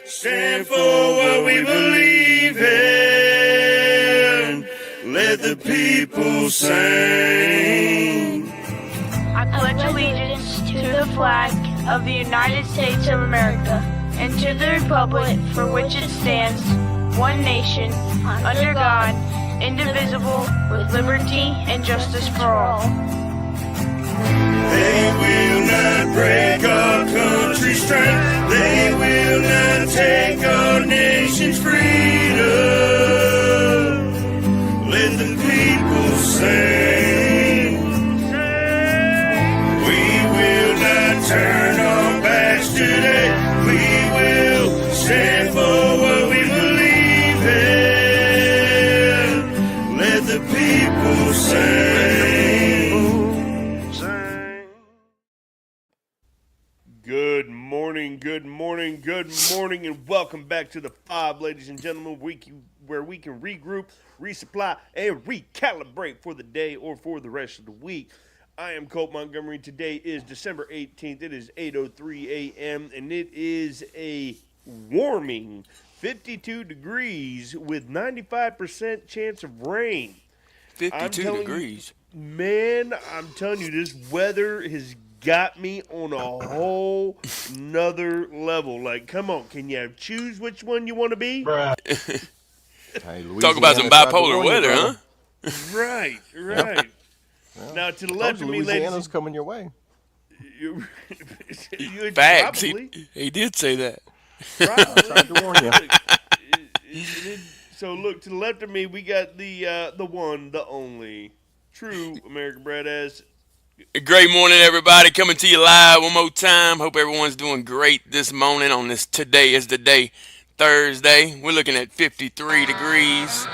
Stand for what we believe in. Let the people sing. I pledge allegiance to the flag of the United States of America and to the republic for which it stands, one nation, under God, indivisible, with liberty and justice for all. They will not break our country's strength. They will not take our nation's freedom. Let the people sing. We will not turn our backs today. We will stand for what we believe in. Let the people sing. Good morning, and welcome back to the F.O.B, ladies and gentlemen, where we can regroup, resupply, and recalibrate for the day or for the rest of the week. I am Colt Montgomery. Today is December 18th. It is 8:03 a.m., and it is a warming 52 degrees with 95% chance of rain. 52 degrees. Man, I'm telling you, this weather has got me on a whole nother level. Like, come on, can you choose which one you want to be? Hey, talk about some bipolar weather, huh? Right. Well, Now, to the left of me, Louisiana's coming your way. Facts. He did say that. I tried to warn you. So, look, to the left of me, we got the one, the only, true American Badass. Great morning, everybody. Coming to you live one more time. Hope everyone's doing great this morning on this Today is the Day, Thursday. We're looking at 53 degrees.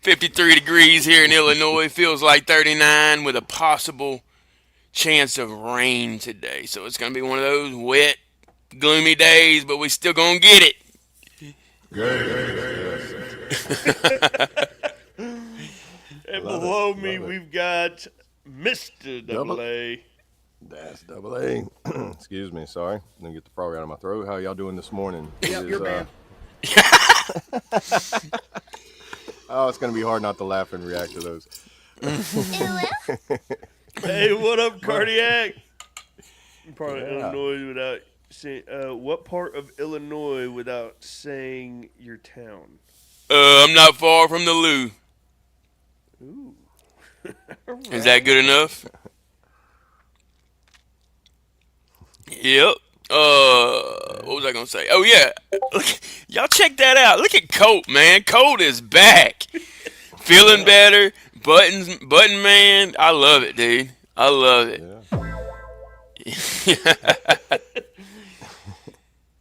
53 degrees here in Illinois. Feels like 39 with a possible chance of rain today. So it's going to be one of those wet, gloomy days, but we still going to get it. And below me, we've got Mr. Double A. That's Double A. Excuse me, sorry. Let me get the frog out of my throat. How y'all doing this morning? Yep, you're bad. Oh, it's going to be hard not to laugh and react to those. Hey, what up, Cardiac? Part of Illinois without saying, what part of Illinois without saying your town? I'm not far from the loo. Ooh. Right. Is that good enough? Yep. What was I gonna say? Oh yeah, look, y'all check that out. Look at Colt, man. Colt is back, feeling better. Button man. I love it, dude. I love it.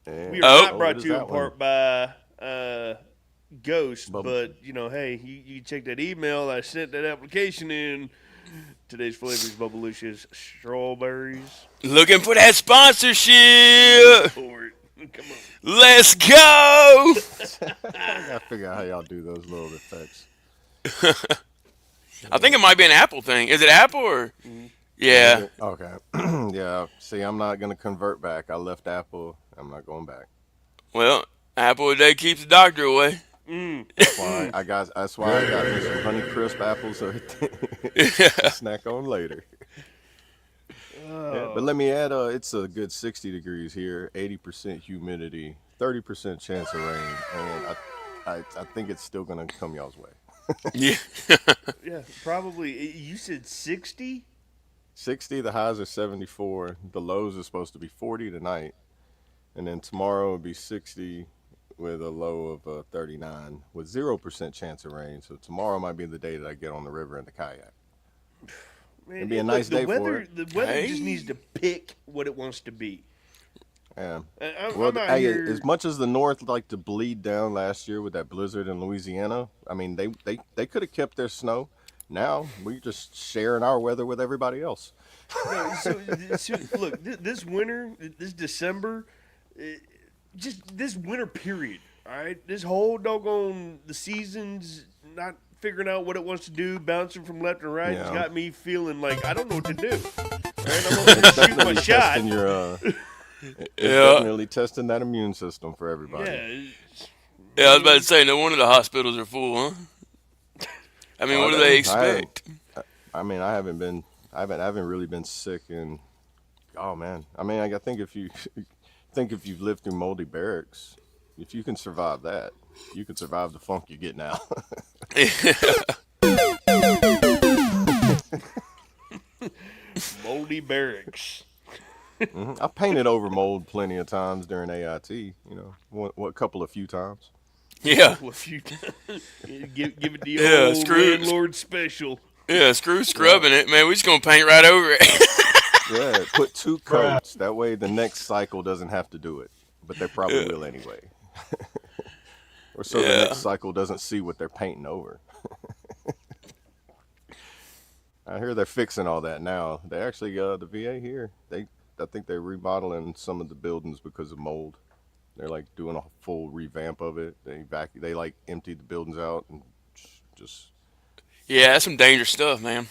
Yeah. We are not brought to you in part by Ghost, but hey, you check that email. I sent that application in. Today's flavors, Bubblicious strawberries. Looking for that sponsorship. Come on. Let's go. I gotta figure out how y'all do those little effects. I think it might be an Apple thing. Is it Apple or? Mm-hmm. Yeah. Okay. Yeah. See, I'm not gonna convert back. I left Apple. I'm not going back. Well, Apple a day keeps the doctor away. That's why I got me some Honey Crisp apples to snack on later. Yeah, but let me add, it's a good 60 degrees here, 80% humidity, 30% chance of rain, and I think it's still gonna come y'all's way. Yeah. Yeah, probably. You said 60? 60. The highs are 74. The lows are supposed to be 40 tonight, and then tomorrow will be 60. With a low of 39 with 0% chance of rain. So tomorrow might be the day that I get on the river in the kayak. Man, it'd be a nice day for it. The weather just needs to pick what it wants to be. Yeah. I'm out here. As much as the North liked to bleed down last year with that blizzard in Louisiana, I mean, they could have kept their snow. Now we're just sharing our weather with everybody else. So look, this winter, this December, just this winter period, all right? This whole doggone, the season's not figuring out what it wants to do, bouncing from left and right. It's got me feeling like I don't know what to do. All right, I'm going to shoot my shot. It's Yeah. definitely testing that immune system for everybody. Yeah, I was about to say, no wonder the hospitals are full, huh? I mean, Are what do they they? expect? I mean, I haven't really been sick in. Oh man, I mean, I think if you think if you've lived through moldy barracks, if you can survive that, you can survive the funk you get now. Moldy barracks. I painted over mold plenty of times during AIT. What couple of few times. Yeah. Well, if you give it the Yeah, old landlord special. Yeah, screw Yeah, scrubbing it, man. We just gonna paint right over it. yeah. Put two coats. That way, the next cycle doesn't have to do it, but they probably will anyway. Or so the Yeah. next cycle doesn't see what they're painting over. I hear they're fixing all that now. They actually, the VA here, I think they're remodeling some of the buildings because of mold. They're like doing a full revamp of it. They like emptied the buildings out and just Yeah, that's some dangerous stuff, man.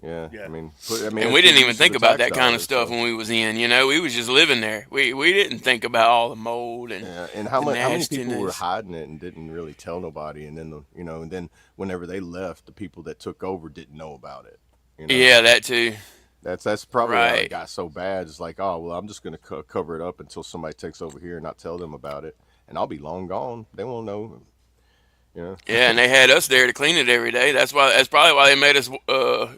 yeah. Yeah. I mean, And it's we good didn't even use of think the about tax that kind of dollars. stuff So when we was in. We was just living there. We didn't think about all the mold and yeah, and the how many people were nastiness. hiding it and didn't really tell nobody, and then and then whenever they left, the people that took over didn't know about it. You know, Yeah, that too. that's probably how it Right. got so bad. It's like, oh well, I'm just gonna cover it up until somebody takes over here and not tell them about it, and I'll be long gone. They won't know. You know. Yeah, and they had us there to clean it every day. That's probably why they made us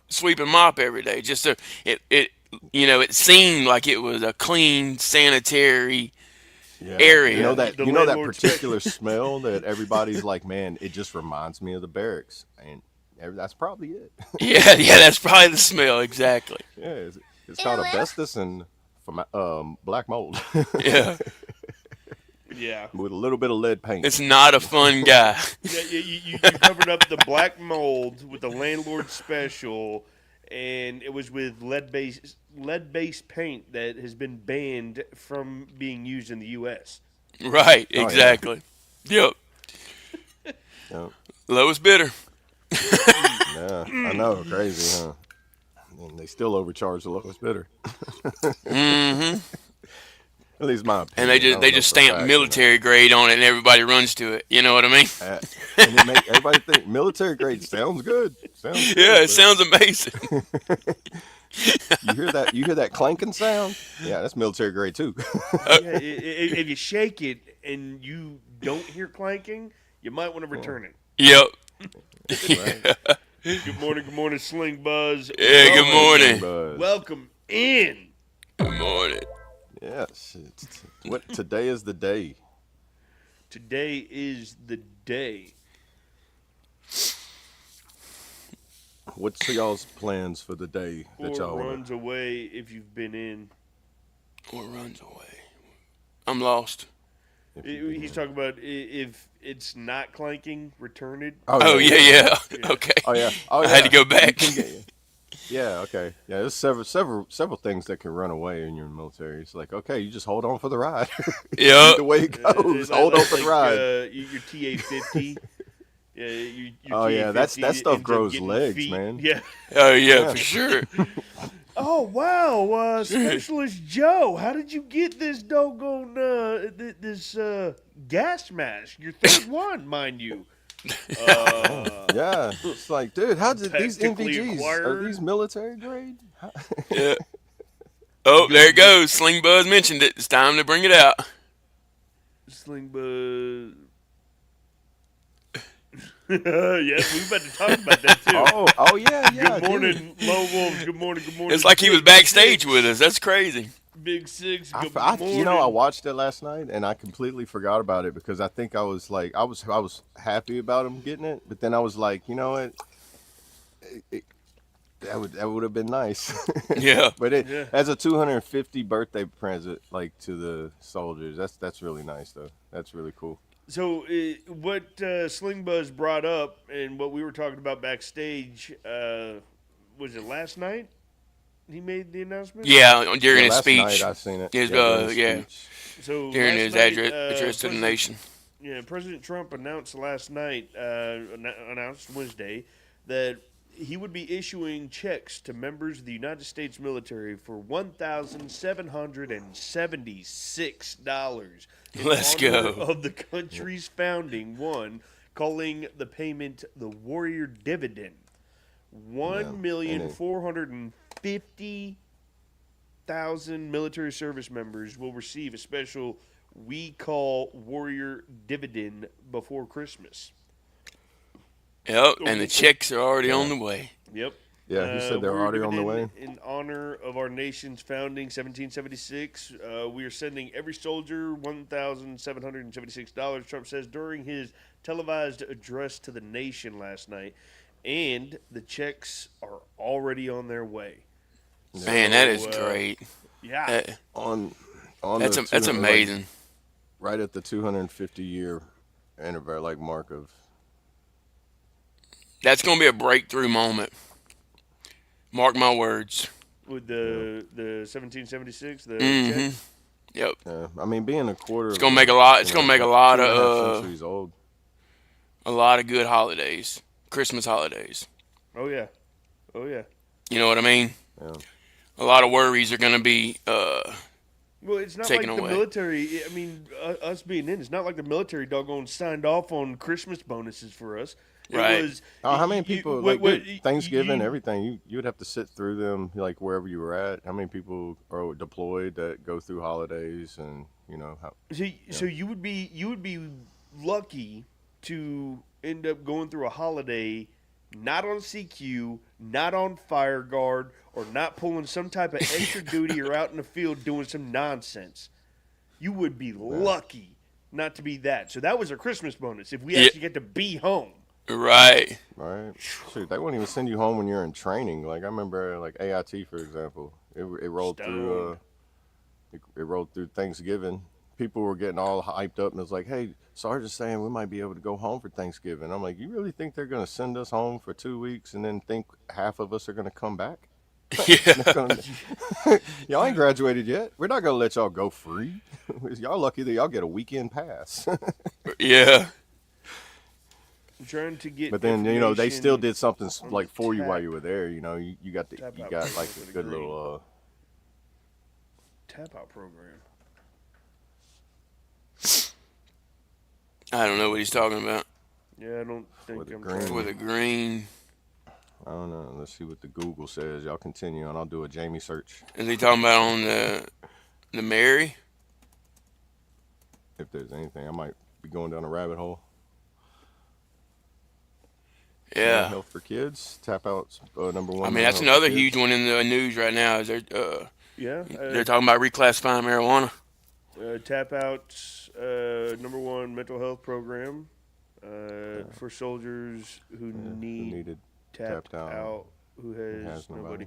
sweep and mop every day. Just so it seemed like it was a clean, sanitary Yeah, area. The you know that landlord special. particular smell that everybody's like, man, it just reminds me of the barracks, and that's probably it. Yeah, yeah, that's probably the smell exactly. Yeah, it's called asbestos and black mold Yeah, Yeah. with a little bit of lead paint. it's not a fun guy. Yeah, you covered up the black mold with the landlord special, and it was with lead based paint that has been banned from being used in the U.S. Right, Oh yeah, exactly. Yep. yeah, Lowest bidder. yeah. I know, crazy, huh? And they still overcharge the lowest bidder. Hmm. At least my And opinion. I they don't know just for a stamp fact, military grade on it, and everybody runs to it. You know what I mean? And it make everybody think military grade sounds good. Sounds Yeah, good, it sounds amazing. but you hear that clanking sound? Yeah, that's military grade too. Yeah, if you shake it and you don't hear clanking, you might want to return it. Yep. Right. Good morning, Sling Buzz. Yeah, good Welcome, morning. Buzz. welcome in. Good morning. Yes. What today is the day. Today is the day. What's y'all's plans for the day that Or y'all want? runs away if you've been in. Or runs away. I'm lost. He's talking about if it's not clanking, return it. Oh, yeah. Okay. Oh yeah. Oh yeah. I had to go back. You can yeah. Okay. Yeah. There's several things that can run away in your military. It's like, okay, you just hold on for the ride. Yep. The way it goes, hold on for the ride. Your TA-50. Yeah, your Oh yeah, that TA-50 stuff ends up grows getting legs, feet. man. Yeah. Oh, yeah, Yeah. for sure. Oh wow, Specialist Joe, how did you get this doggone this gas mask? Your third one, mind you. Yeah, it's like, dude, how did these Tactically NVGs are acquired. these military grade? Yeah. Oh, there it goes. Sling Buzz mentioned it. It's time to bring it out. Sling Buzz. Yes, we about to talk about that too. Oh yeah, yeah. Good morning, Low Wolves. Good morning. It's like he was backstage with us. That's crazy. Big Six. Dude. Good I morning. I watched it last night and I completely forgot about it because I think I was like, I was happy about him getting it, but then I was like, you know what? That would have been nice. Yeah. But Yeah. as a 250 birthday present, like to the soldiers, that's really nice though. That's really cool. So, what Sling Buzz brought up and what we were talking about backstage, was it last night he made the announcement? Yeah, during his Last speech. night I seen it. His, during his yeah. speech. So During last his night, address to the President- nation. Yeah, President Trump announced last night, announced Wednesday, that he would be issuing checks to members of the United States military for $1,776 in Let's honor go. of the country's founding, one calling the payment the Warrior Dividend. One million and 450,000 military service members will receive a special we call Warrior Dividend before Christmas. Yep, and the checks are already on the way. Yep. Yeah, he said they're Warrior already on the way. Dividend in honor of our nation's founding, 1776. We are sending every soldier $1,776, Trump says during his televised address to the nation last night. And the checks are already on their way. Man, that is great. Yeah. On That's the that's 200, amazing. like, right at the 250-year anniversary, like mark of. That's gonna be a breakthrough moment. Mark my words. With the 1776, the Mm-hmm. check. Yep. I mean, being a quarter. It's gonna make a lot. It's gonna make a lot 2.5 centuries old. a lot of good holidays, Christmas holidays. Oh, yeah. Oh, yeah. You know what I mean? Yeah. A lot of worries are gonna be. Well, it's not like Taken the away. military. I mean, us being in, it's not like the military doggone signed off on Christmas bonuses for us. It Right. was, Oh, how many people like you- Thanksgiving, you- everything? You would have to sit through them, like wherever you were at. How many people are deployed that go through holidays, and how? So you would be lucky to end up going through a holiday not on CQ, not on fire guard, or not pulling some type of extra duty or out in the field doing some nonsense. You would be lucky not to be that. So that was a Christmas bonus if we actually get to be home. Right. Right. Shoot, they won't even send you home when you're in training. Like I remember, like AIT for example, it rolled through. It rolled through Thanksgiving. People were getting all hyped up, and it was like, "Hey, Sergeant's saying we might be able to go home for Thanksgiving." I'm like, "You really think they're gonna send us home for 2 weeks, and then think half of us are gonna come back? Yeah. Y'all ain't graduated yet. We're not gonna let y'all go free. Y'all lucky that y'all get a weekend pass." Yeah. I'm trying to get. But then they still information did something on like the for you while tap- you were there. You got tap you out got like for a the good green. little. tap out program. I don't know what he's talking about. Yeah, I don't think the I'm green. trying For the green, I don't know. Let's see what the Google says. Y'all continue, and I'll do a Jamie search is he talking about on the Mary? if there's anything. I might be going down a rabbit hole. Yeah. Health for kids. Tap out number one. I mean, that's another huge one in the news right now. Is they're talking about reclassifying marijuana. Tap out number one mental health program for soldiers who Who need needed tapped tapped out. out, who has has nobody.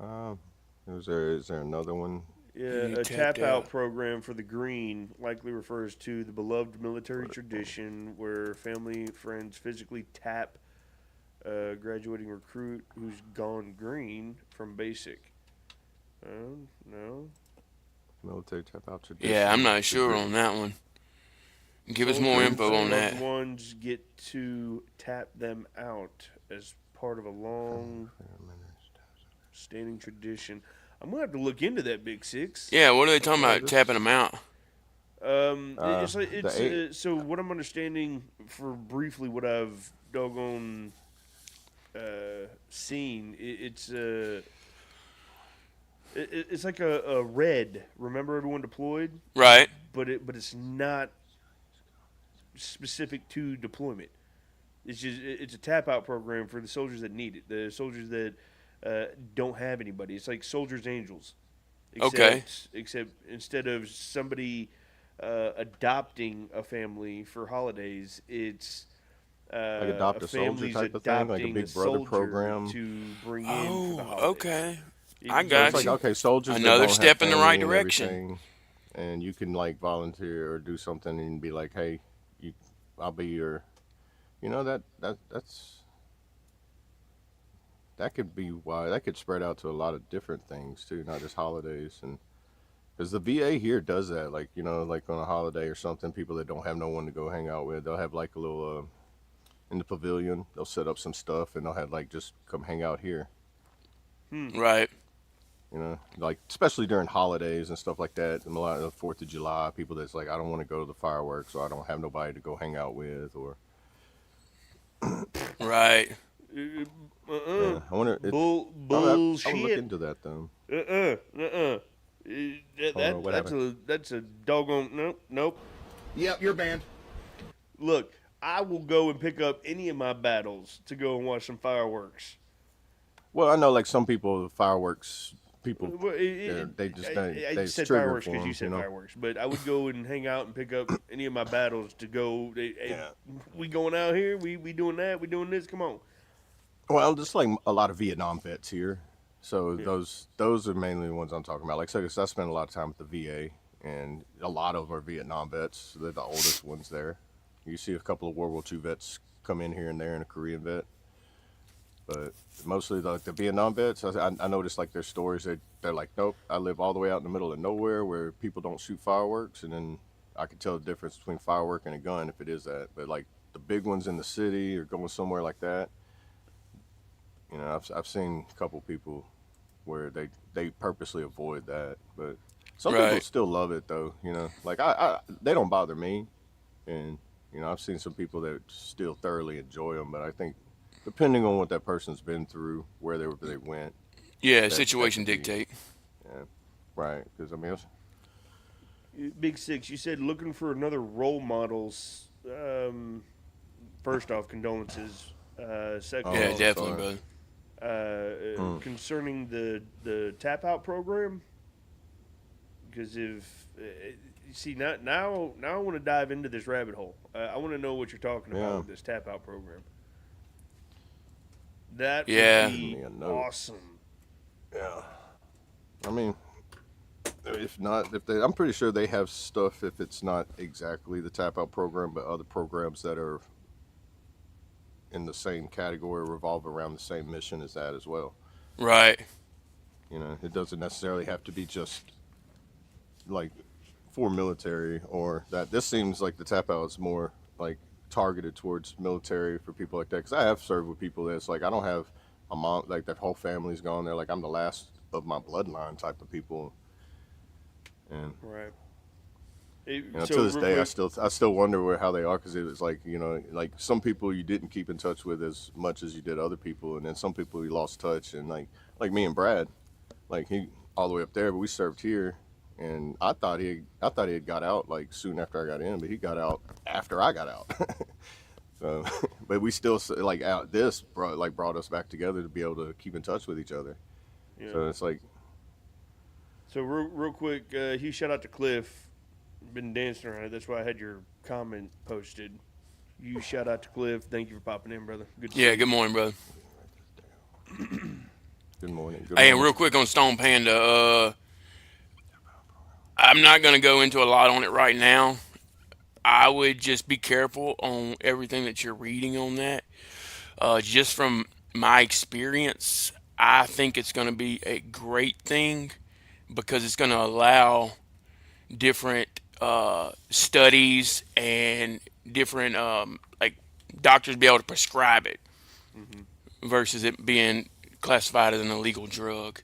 Um, is there another one? Yeah, need a tapped tap out out. program for the green likely refers to the beloved military tradition where family friends physically tap a graduating recruit who's gone green from basic. No. Military tap out tradition. Yeah, I'm not sure on that one. Give us more Soldiers info on and that. loved ones get to tap them out as part of a long standing tradition. I'm gonna have to look into that, Big Six. Yeah, what are they talking about? Tapping them out. So what I'm understanding for briefly what I've doggone seen, it's like a red. Remember everyone deployed, Right. but it's not specific to deployment. It's a tap out program for the soldiers that need it. The soldiers that don't have anybody. It's like Soldiers Angels. Except instead of somebody adopting a family for holidays, it's Like adopt a soldier family's type of thing, like a adopting Big Brother soldier program. to bring in for the Oh, holidays. okay. You- I so got It's like, you. okay, soldiers. that Another don't have step in the family right and direction. everything, and you can like volunteer or do something and be like, hey, I'll be your. That could be why that could spread out to a lot of different things too, not just holidays. And because the VA here does that, like like on a holiday or something, people that don't have no one to go hang out with, they'll have like a little in the pavilion. They'll set up some stuff and they'll have like just come hang out here. Right. You know, like especially during holidays and stuff like that. And a lot of the 4th of July, people that's like, I don't want to go to the fireworks, or I don't have nobody to go hang out with, or Right. yeah. I wonder. I'll look Bullshit. into that though. What happened? That's a doggone nope. Yep, you're banned. Look, I will go and pick up any of my battles to go and watch some fireworks. Well, I know like some people, fireworks people, Well, they just I they said trigger fireworks for because them, you said you know? fireworks, but I would go and hang out and pick up any of my battles to go. Hey, Yeah. we going out here? We doing that? We doing this? Come on. Well, just like a lot of Vietnam vets here, so those are mainly the ones I'm talking about. Like, so I spent a lot of time at the VA, and a lot of them are Vietnam vets. They're the oldest ones there. You see a couple of World War II vets come in here and there, and a Korean vet. But mostly like the Vietnam vets, I noticed like their stories. They're like, nope, I live all the way out in the middle of nowhere where people don't shoot fireworks, and then I could tell the difference between firework and a gun if it is that. But like the big ones in the city or going somewhere like that, you know, I've seen a couple people where they purposely avoid that. But some people Right. still love it though. You know, like they don't bother me, and you know, I've seen some people that still thoroughly enjoy them. But I think depending on what that person's been through, where they went, Yeah, that situation could be, dictate. yeah, right. Because I mean, Big Six, you said looking for another role models. First off, condolences. Second Yeah, off, definitely, sorry. brother. concerning the tap out program, because if you see now I want to dive into this rabbit hole. I want to know what you're talking about Yeah. with this tap out program. That Yeah. would be Give me a note. awesome. yeah. I mean, I'm pretty sure they have stuff if it's not exactly the tap out program, but other programs that are in the same category revolve around the same mission as that as well. Right. You know, it doesn't necessarily have to be just like for military or that. This seems like the tap out is more like targeted towards military for people like that. Because I have served with people that's like, I don't have a mom, like their whole family's gone there. Like I'm the last of my bloodline type of people. And Right. you know, to this day, I still wonder how they are, because it was like, you know, like some people you didn't keep in touch with as much as you did other people, and then some people you lost touch, and like me and Brad, like he all the way up there, but we served here, and I thought he had got out like soon after I got in, but he got out after I got out. So, but we still like brought us back together to be able to keep in touch with each other. Yeah. So it's like, So real quick, huge shout out to Cliff. Been dancing around it. That's why I had your comment posted. You shout out to Cliff. Thank you for popping in, brother. Good to see Yeah, you. good morning, brother. good morning. Hey, and real quick on Stone Panda, I'm not going to go into a lot on it right now. I would just be careful on everything that you're reading on that. Just from my experience, I think it's going to be a great thing because it's going to allow different studies and different like doctors be able to prescribe it versus it being classified as an illegal drug.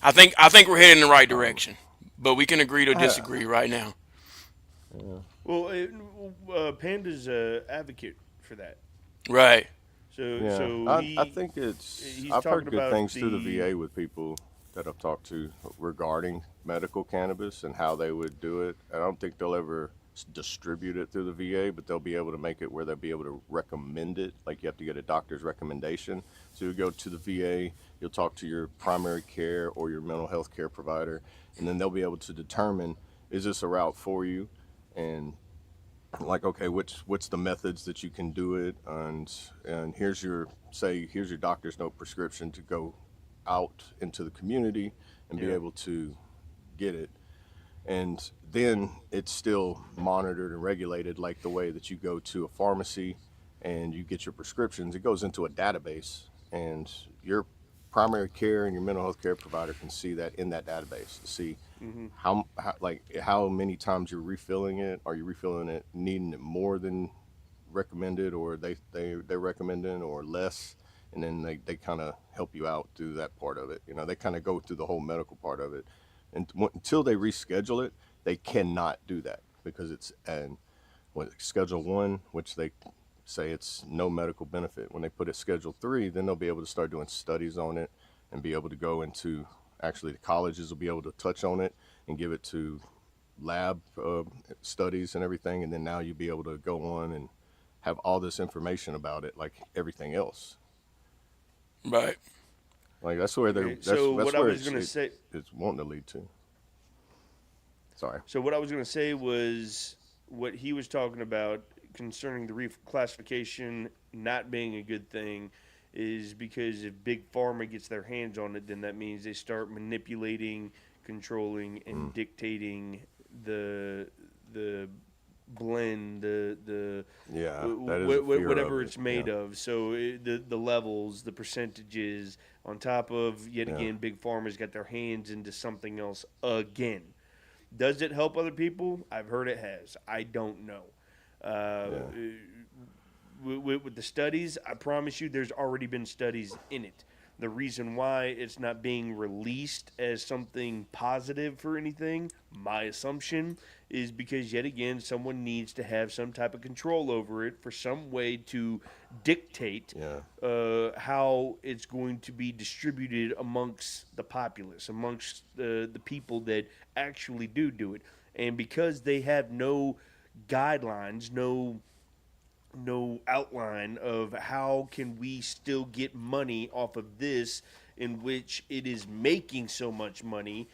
I think we're heading in the right direction, but we can agree to disagree right now. Well, Panda's advocate for that. Right. So, Yeah, so I think he's I've heard talking good about things through the VA with people that I've talked to regarding medical cannabis and how they would do it. I don't think they'll ever distribute it through the VA, but they'll be able to make it where they'll be able to recommend it. Like you have to get a doctor's recommendation. So you go to the VA, you'll talk to your primary care or your mental health care provider, and then they'll be able to determine, is this a route for you? And like, okay, what's the methods that you can do it, and here's your doctor's note prescription to go out into the community and be able to get it. And then it's still monitored and regulated like the way that you go to a pharmacy and you get your prescriptions. It goes into a database, and your primary care and your mental health care provider can see that in that database to see how many times you're refilling it. Are you refilling it, needing it more than recommended or they're recommending or less, and then they kind of help you out through that part of it. You know, they kind of go through the whole medical part of it, and until they reschedule it, they cannot do that because it's Schedule 1, which they say it's no medical benefit. When they put it Schedule 3, then they'll be able to start doing studies on it and be able to go into, actually the colleges will be able to touch on it and give it to lab studies and everything, and then now you'll be able to go on and have all this information about it like everything else. Right. Like that's where they're that's what I where was going to say, it's wanting to lead to. Sorry. So what I was going to say was what he was talking about concerning the reclassification not being a good thing is because if Big Pharma gets their hands on it, then that means they start manipulating, controlling, and dictating the blend, the whatever it's made of. So the levels, the percentages, on top of yet again, Big Pharma's got their hands into something else again. Does it help other people? I've heard it has. I don't know. With the studies, I promise you, there's already been studies in it. The reason why it's not being released as something positive for anything, my assumption, is because, yet again, someone needs to have some type of control over it for some way to dictate how it's going to be distributed amongst the populace, amongst the people that actually do it. And because they have no guidelines, no outline of how can we still get money off of this in which it is making so much money,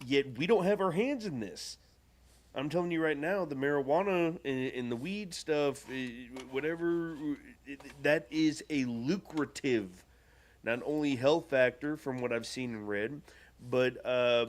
yet we don't have our hands in this. I'm telling you right now, the marijuana and the weed stuff, whatever, that is a lucrative, not only health factor from what I've seen and read, but a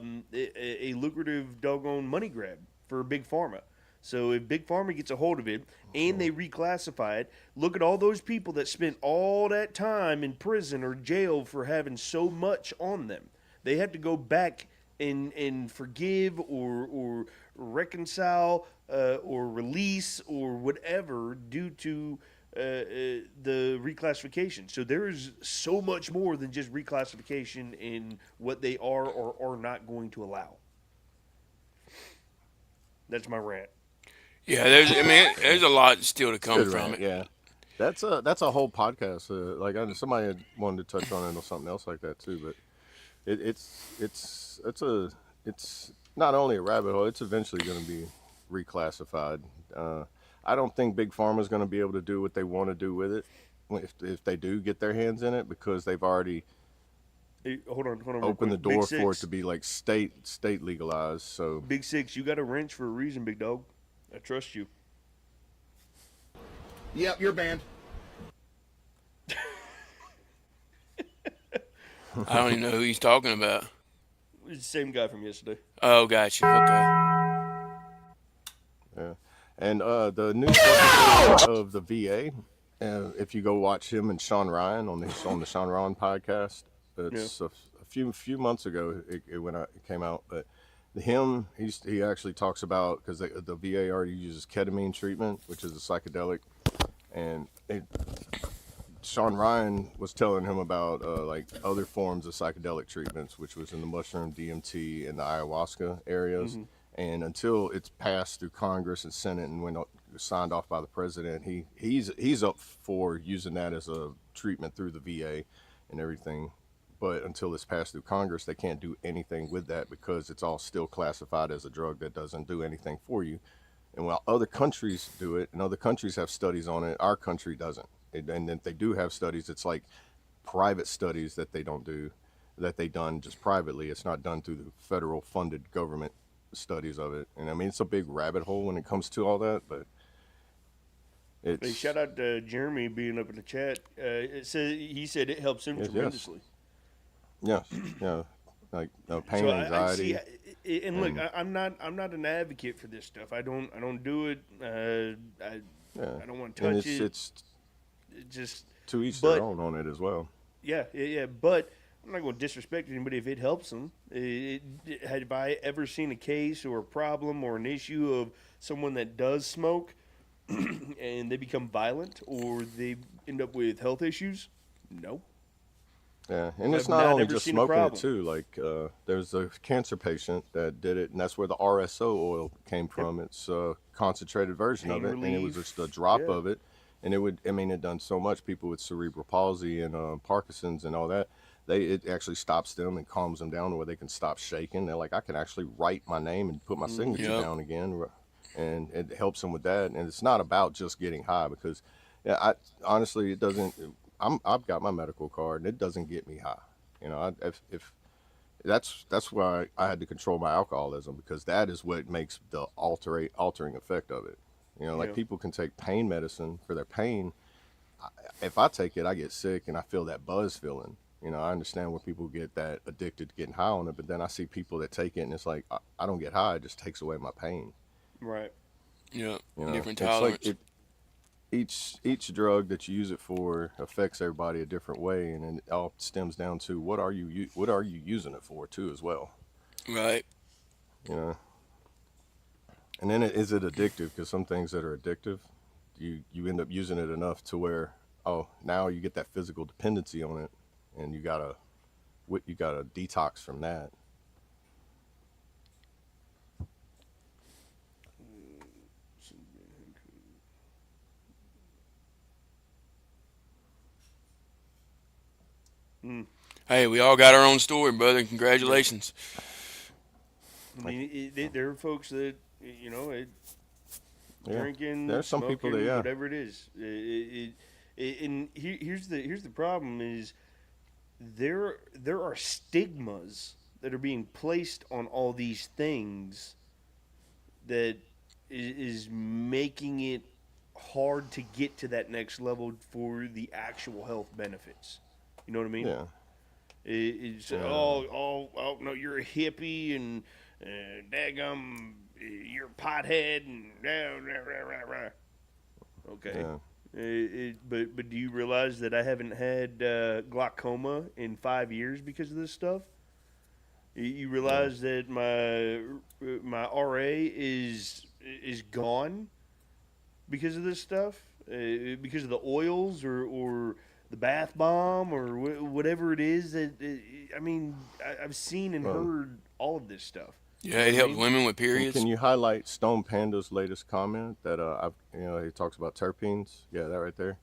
lucrative doggone money grab for Big Pharma. So if Big Pharma gets a hold of it and they reclassify it, look at all those people that spent all that time in prison or jail for having so much on them. They have to go back and forgive or reconcile or release or whatever due to the reclassification. So there is so much more than just reclassification in what they are or are not going to allow. That's my rant. Yeah, there's a lot still to come from it. Yeah, that's a whole podcast. Like somebody had wanted to touch on it or something else like that too. But it's not only a rabbit hole. It's eventually going to be reclassified. I don't think Big Pharma is going to be able to do what they want to do with it if they do get their hands in it, because they've already hold on. Open the door for it to be like state legalized. So Big Six, you got a wrench for a reason, big dog. I trust you. Yep, you're banned. I don't even know who he's talking about. It's the same guy from yesterday. Oh, gotcha. Okay. Yeah, and the new secretary of the VA. If you go watch him and Sean Ryan on the Sean Ryan podcast, it's a few months ago it came out, but he actually talks about, because the VA already uses ketamine treatment, which is a psychedelic, and Sean Ryan was telling him about like other forms of psychedelic treatments, which was in the mushroom, DMT, and the ayahuasca areas. Mm-hmm. And until it's passed through Congress and Senate and signed off by the president, he's up for using that as a treatment through the VA and everything. But until it's passed through Congress, they can't do anything with that because it's all still classified as a drug that doesn't do anything for you. And while other countries do it, and other countries have studies on it, our country doesn't. And if they do have studies, it's like private studies that they don't do, that they done just privately. It's not done through the federal funded government studies of it. And I mean, it's a big rabbit hole when it comes to all that, but it's... Hey, shout out to Jeremy being up in the chat. He said it helps him tremendously. Yes, yeah, like pain, anxiety. I see, and look, I'm not an advocate for this stuff. I don't do it. I don't want to touch it. It's just to each their own on it as well. Yeah. But I'm not going to disrespect anybody if it helps them. Have I ever seen a case or a problem or an issue of someone that does smoke and they become violent or they end up with health issues? No. Yeah, and it's I've not not only ever just seen a smoking it problem. too. Like there's a cancer patient that did it, and that's where the RSO oil came Yep. from. It's a concentrated version of Pain it, and it was just a relief. drop Yeah. of it, and it would. I mean, it done so much. People with cerebral palsy and Parkinson's and all that. It actually stops them and calms them down where they can stop shaking. They're like, I can actually write my name and put my Mm-hmm. signature Yep. down again, and it helps them with that. And it's not about just getting high because, yeah, I honestly it doesn't. I've got my medical card and it doesn't get me high. If that's why I had to control my alcoholism because that is what makes the altering effect of it. Like Yeah. people can take pain medicine for their pain. If I take it, I get sick and I feel that buzz feeling. I understand where people get that addicted to getting high on it, but then I see people that take it and it's like I don't get high; it just takes away my pain. Right. Yep. You know, Different it's like tolerance. each drug that you use it for affects everybody a different way, and it all stems down to what are you using it for too as well. Right. You know, and then is it addictive? Because some things that are addictive, you end up using it enough to where now you get that physical dependency on it, and you gotta detox from that. Mm. Hey, we all got our own story, brother. Yep. Congratulations. I Like mean, there are folks that yeah, drinking, there's some people that smoking, yeah whatever it is. And here's the problem is there are stigmas that are being placed on all these things that is making it hard to get to that next level for the actual health benefits. You know what I mean? yeah It's yeah. oh no, you're a hippie and daggum, you're a pothead and rah, rah, rah, rah. Okay. Yeah. But do you realize that I haven't had glaucoma in 5 years because of this stuff? You Yeah. realize that my RA is gone because of this stuff, because of the oils or the bath bomb or whatever it is that I mean I've seen and Well, heard all of this stuff. You Yeah, know what it I helps mean? women with can periods. you highlight Stone Panda's latest comment that he talks about terpenes? Yeah, that right there.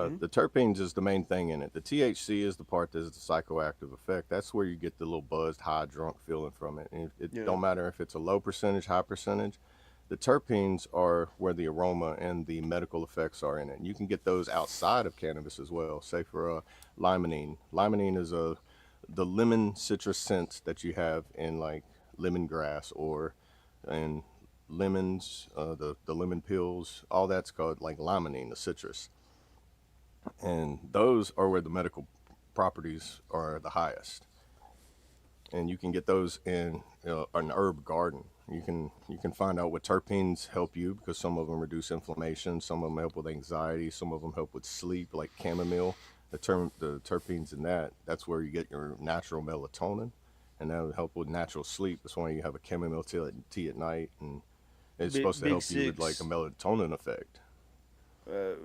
Mm-hmm. The terpenes is the main thing in it. The THC is the part that's the psychoactive effect. That's where you get the little buzzed, high, drunk feeling from it. And it Yeah. don't matter if it's a low percentage, high percentage. The terpenes are where the aroma and the medical effects are in it. And you can get those outside of cannabis as well. Say for limonene. Limonene is the lemon citrus scent that you have in like lemongrass or in lemons, the lemon pills. All that's called like limonene, the citrus, and those are where the medical properties are the highest. And you can get those in an herb garden. You can find out what terpenes help you because some of them reduce inflammation, some of them help with anxiety, some of them help with sleep, like chamomile. The terpenes in that's where you get your natural melatonin, and that will help with natural sleep. That's why you have a chamomile tea at night, and it's supposed to Big help you with like a Six. melatonin effect.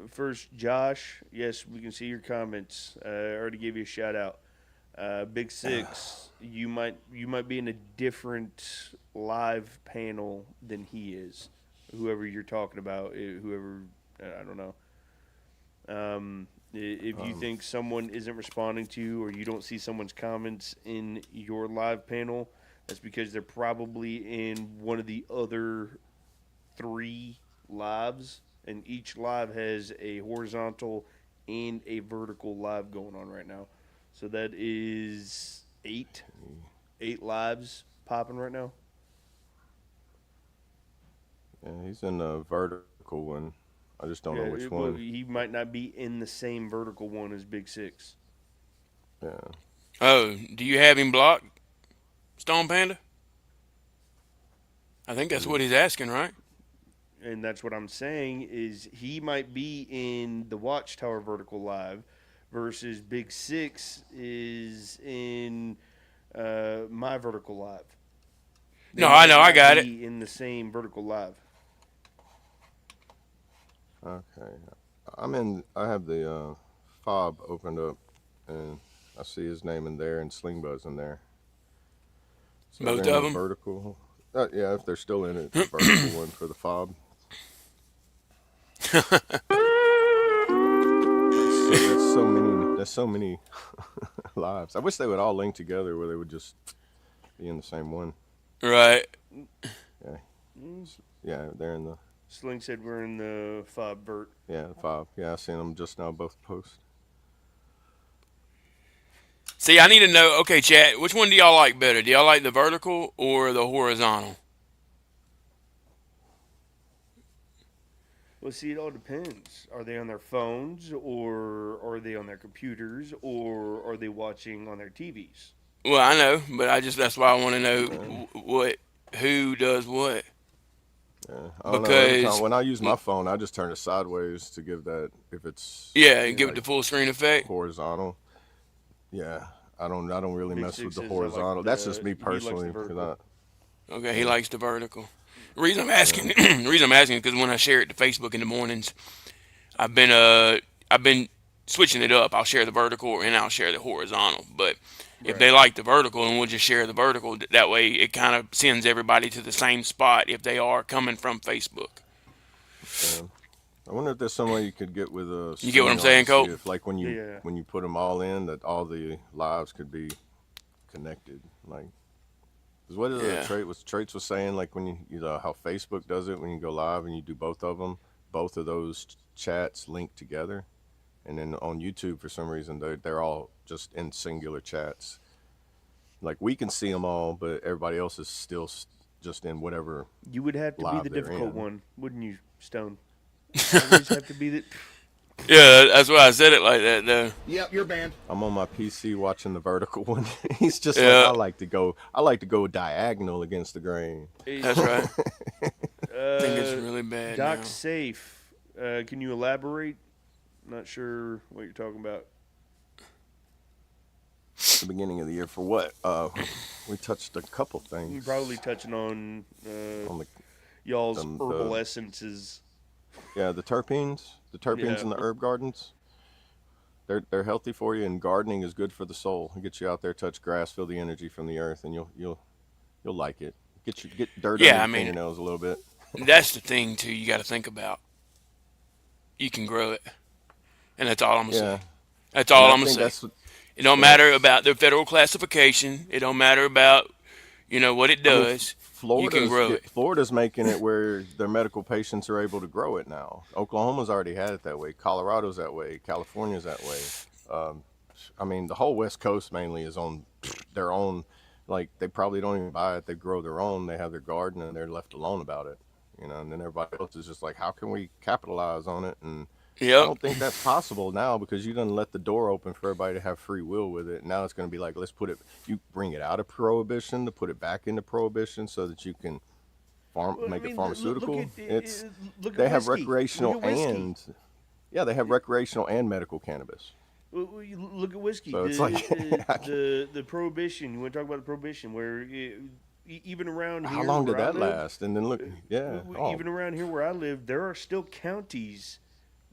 First, Josh. Yes, we can see your comments. I already gave you a shout out. Big Six. You might be in a different live panel than he is. Whoever you're talking about, whoever I don't know. If you Um, think someone isn't responding to you or you don't see someone's comments in your live panel, that's because they're probably in one of the other three lives, and each live has a horizontal and a vertical live going on right now. So that is eight lives popping right now. yeah, he's in the vertical one. I just don't Yeah, know which well, one. he might not be in the same vertical one as Big Six. Yeah. Oh, do you have him blocked, Stone Panda? I think that's what he's asking, right? And that's what I'm saying is he might be in the Watchtower vertical live versus Big Six is in my vertical live. They No, I might know, I not got it. be in the same vertical live. Okay. I have the F.O.B opened up, and I see his name in there and Sling Buzz in there. So Both they're in of the them. vertical. Yeah, if they're still in it, the vertical one for the F.O.B. That's so many. That's so many lives. I wish they would all link together where they would just be in the same one. Right. Yeah, yeah, they're in the Sling said we're in the F.O.B vert. yeah the F.O.B. Yeah, I seen them just now both post. See, I need to know. Okay, chat. Which one do y'all like better? Do y'all like the vertical or the horizontal? Well, see, it all depends. Are they on their phones, or are they on their computers, or are they watching on their TVs? Well, I know, but that's why I want to know Yeah, who does what. yeah. I don't know. Every time Because when I use my phone, I just turn it sideways to give that if it's yeah, and give it Yeah. the like full screen effect. horizontal. Yeah, I don't really Big mess with Six the says I like horizontal. That's just me he likes the personally vertical. because Okay, he yeah, likes the vertical. The reason I'm asking, yeah, the reason I'm asking is because when I share it to Facebook in the mornings, I've been I've been switching it up. I'll share the vertical and I'll share the horizontal. But if they Right. like the vertical, and we'll just share the vertical, that way it kind of sends everybody to the same spot if they are coming from Facebook. yeah. I wonder if there's some way you could get with a You get what I'm StreamYard to saying, see Colt? if, like, Yeah. when you put them all in, that all the lives could be connected. Like, 'cause what is the Yeah. trait? Was Traits was saying like when you know how Facebook does it when you go live and you do both of them, both of those chats link together, and then on YouTube for some reason they're all just in singular chats. Like we can see them all, but everybody else is still just in whatever You would have to be the live they're difficult in. one, wouldn't you, Stone? Always have to be the. Yeah, that's why I said it like that, though. Yep, you're banned. I'm on my PC watching the vertical one. He's just like Yeah, I like to go diagonal against the grain. that's right. I think it's Uh, really bad Doc now. Safe. Can you elaborate? Not sure what you're talking about. The beginning of the year for what? We touched a couple You're things probably touching on on y'all's herbal the essences. yeah the terpenes Yeah. in the herb gardens. They're healthy for you, and gardening is good for the soul. It gets you out there, touch grass, feel the energy from the earth, and you'll like it. Get dirt under Yeah, I your mean, fingernails a little bit. that's the thing, too, you got to think about. You can grow it. And that's all I'm going to say. Yeah, That's and all I I'm going to think say. that's It don't yeah. matter about the federal classification. It don't matter about, what it I mean, does. You can grow it. Florida's making it where their medical patients are able to grow it now. Oklahoma's already had it that way. Colorado's that way. California's that way. Um, I mean, the whole West Coast mainly is on their own. Like they probably don't even buy it; they grow their own. They have their garden, and they're left alone about it. And then everybody else is just like, how can we capitalize on it? And I Yep. don't think that's possible now because you done let the door open for everybody to have free will with it. Now it's going to be like, let's put it. You bring it out of prohibition to put it back into prohibition so that you can Well, I make it mean, look pharmaceutical. at look at They have whiskey. Look recreational at whiskey. and yeah, they have recreational and medical cannabis. You look at whiskey. So it's like, The prohibition. You want to talk about the prohibition where even around how here long where did I that live, last? And then look, yeah, even around here where I live, there are still counties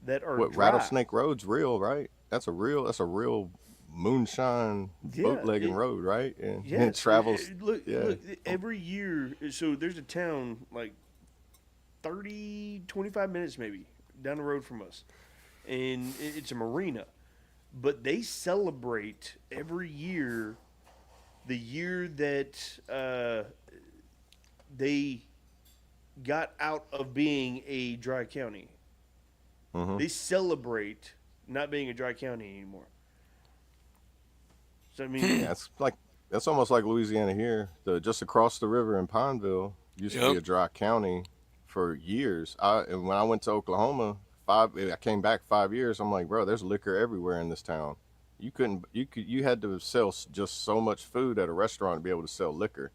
that are what dry. Rattlesnake Road's real, right? That's a real moonshine Yeah, bootlegging road, right? And it yes. travels, Look, yeah. look, every year. So there's a town like 25 minutes maybe down the road from us, and it's a marina. But they celebrate every year the year that they got out of being a dry county. Hmm. They celebrate not being a dry county anymore. So I mean, Yeah, it's like that's almost like Louisiana here. Just across the river in Pineville used to be Yep. a dry county for years. And when I went to Oklahoma, I came back 5 years. I'm like, bro, there's liquor everywhere in this town. You had to sell just so much food at a restaurant to be able to sell liquor.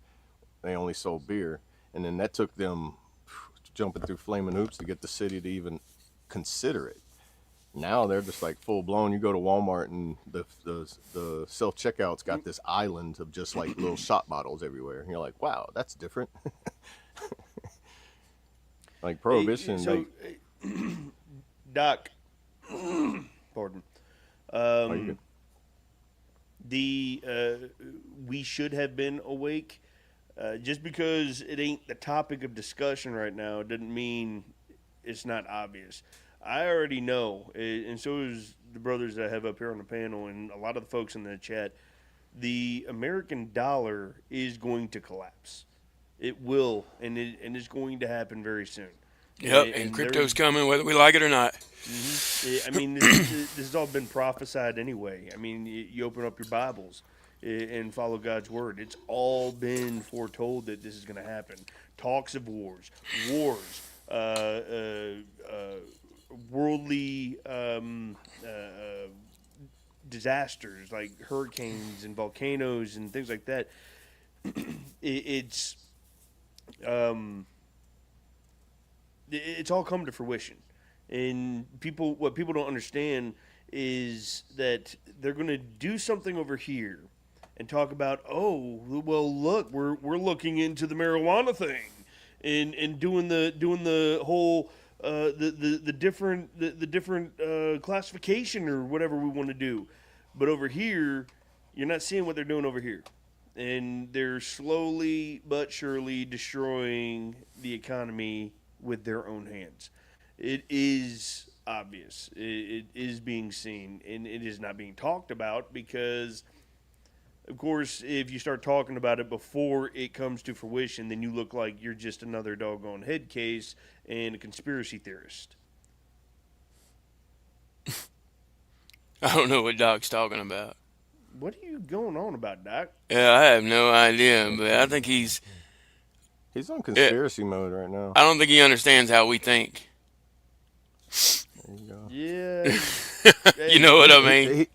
They only sold beer, and then that took them jumping through flaming hoops to get the city to even consider it. Now they're just like full blown. You go to Walmart and the self checkout's got this island of just like little shot bottles everywhere. And you're like, wow, that's different. Like prohibition, so Doc, pardon. Oh, you good? We should have been awake. Just because it ain't the topic of discussion right now doesn't mean it's not obvious. I already know, and so is the brothers that I have up here on the panel, and a lot of the folks in the chat. The American dollar is going to collapse. It will, and it's going to happen very soon. Yep, and crypto's coming whether we like it or not. I mean, this has all been prophesied anyway. I mean, you open up your Bibles and follow God's word. It's all been foretold that this is going to happen. Talks of wars, worldly disasters like hurricanes and volcanoes and things like that. It's all come to fruition. And what people don't understand is that they're going to do something over here and talk about, oh, well, look, we're looking into the marijuana thing and doing the whole the different classification or whatever we want to do. But over here, you're not seeing what they're doing over here. And they're slowly but surely destroying the economy with their own hands. It is obvious. It is being seen, and it is not being talked about because, of course, if you start talking about it before it comes to fruition, then you look like you're just another doggone head case and a conspiracy theorist. I don't know what Doc's talking about. What are you going on about, Doc? Yeah, I have no idea, but I think he's on conspiracy mode right now. I don't think he understands how we think. There you go. Yeah. You know what I mean?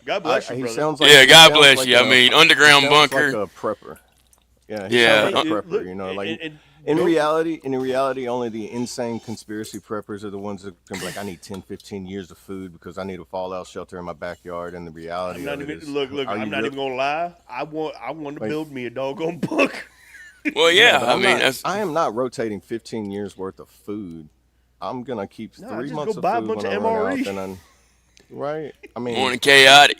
God bless you, He brother. sounds like, Yeah, he God sounds bless like you. I mean, underground he sounds bunker. like a prepper. Yeah, Yeah. sounds like a Look, prepper. You know, like and in reality, only the insane conspiracy preppers are the ones that can be like, I need 10, 15 years of food because I need a fallout shelter in my backyard. And the reality I'm of not it even, is, look. I'm not even gonna lie. I want to build me a doggone bunker. Well, yeah, but I mean, I am not rotating 15 years worth of food. I'm gonna keep No, 3 just months go of buy a food bunch when I of run MRE. out. Then right. I mean, more than chaotic.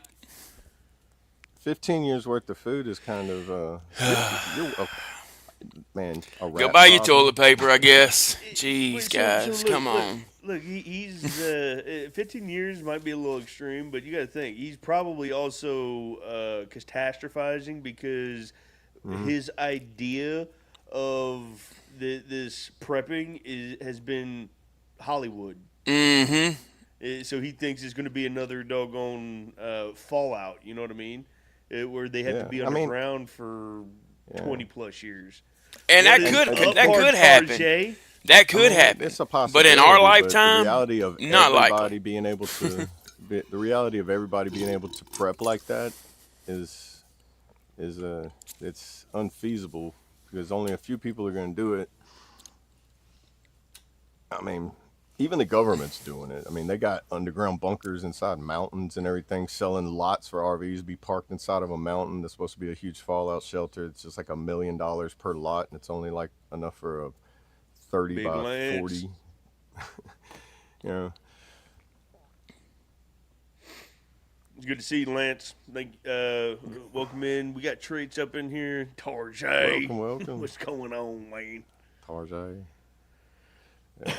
15 years worth of food is kind of man, a Go rat buy your problem. toilet paper, I guess. Jeez, Wait, guys, look, come on. Look, he's 15 years might be a little extreme, but you got to think he's probably also catastrophizing because his idea of this prepping has been Hollywood. Mm-hmm. So he thinks it's going to be another doggone Fallout. You know what I mean? Where they have to be underground for 20 plus years. And that could happen. Tarjay? That could happen. It's a possibility. But in our but lifetime, the reality of not everybody likely. being able to, the reality of everybody being able to prep like that is it's unfeasible because only a few people are going to do it. I mean, even the government's doing it. I mean, they got underground bunkers inside mountains and everything, selling lots for RVs to be parked inside of a mountain. That's supposed to be a huge fallout shelter. It's just like $1 million per lot, and it's only like enough for a 30 Big by Lance. 40. You know, It's good to see you, Lance. Welcome in. We got traits up in here. Tarjay. welcome. What's going on, man? Tarjay. Yeah.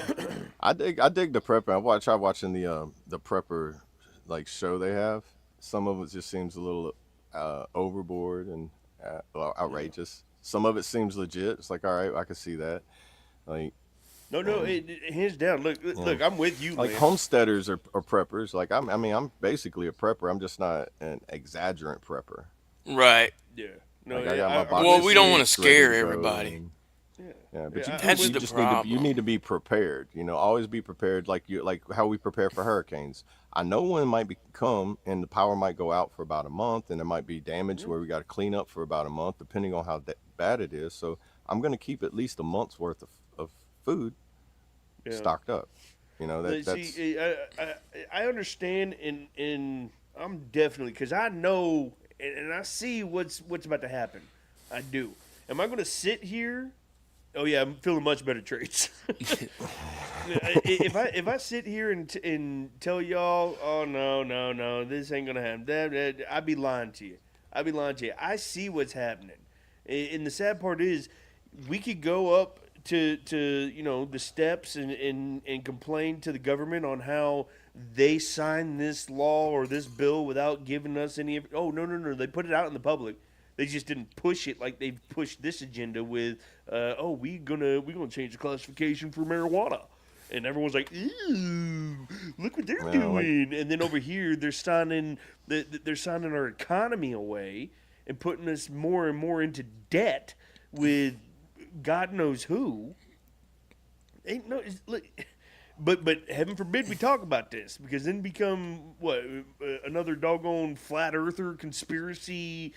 I dig the prepper. I try watching the prepper like show they have. Some of it just seems a little overboard and outrageous. Some of it seems legit. It's like, all right, I can see that. Like, No, hands down. Look, I'm with you, like Lance. homesteaders are preppers. Like I'm basically a prepper. I'm just not an exaggerant prepper. Right. Yeah. No, Like, I got my box Well, of we don't wanna sweets ready scare to go everybody. and- Yeah, but Yeah, That's you the just problem. need to be prepared. You know, always be prepared. Like how we prepare for hurricanes. I know when it might come and the power might go out for about a month, and there might be damage where we got to clean up for about a month, depending on how bad it is. So I'm going to keep at least a month's worth of food stocked up. You know that's. See, I understand, and I'm definitely because I know and I see what's about to happen. I do. Am I going to sit here Oh yeah, I'm feeling much better traits. if I sit here and tell y'all, oh no, this ain't gonna happen, I'd be lying to you. I'd be lying to you. I see what's happening, and the sad part is, we could go up to the steps and complain to the government on how they signed this law or this bill without giving us any. Oh no, they put it out in the public. They just didn't push it like they've pushed this agenda with, we gonna change the classification for marijuana, and everyone's like, "Ew, look what they're doing." And then over here, they're signing our economy away and putting us more and more into debt with God knows who. Ain't no, look, but heaven forbid we talk about this, because then become what, another doggone flat earther conspiracy.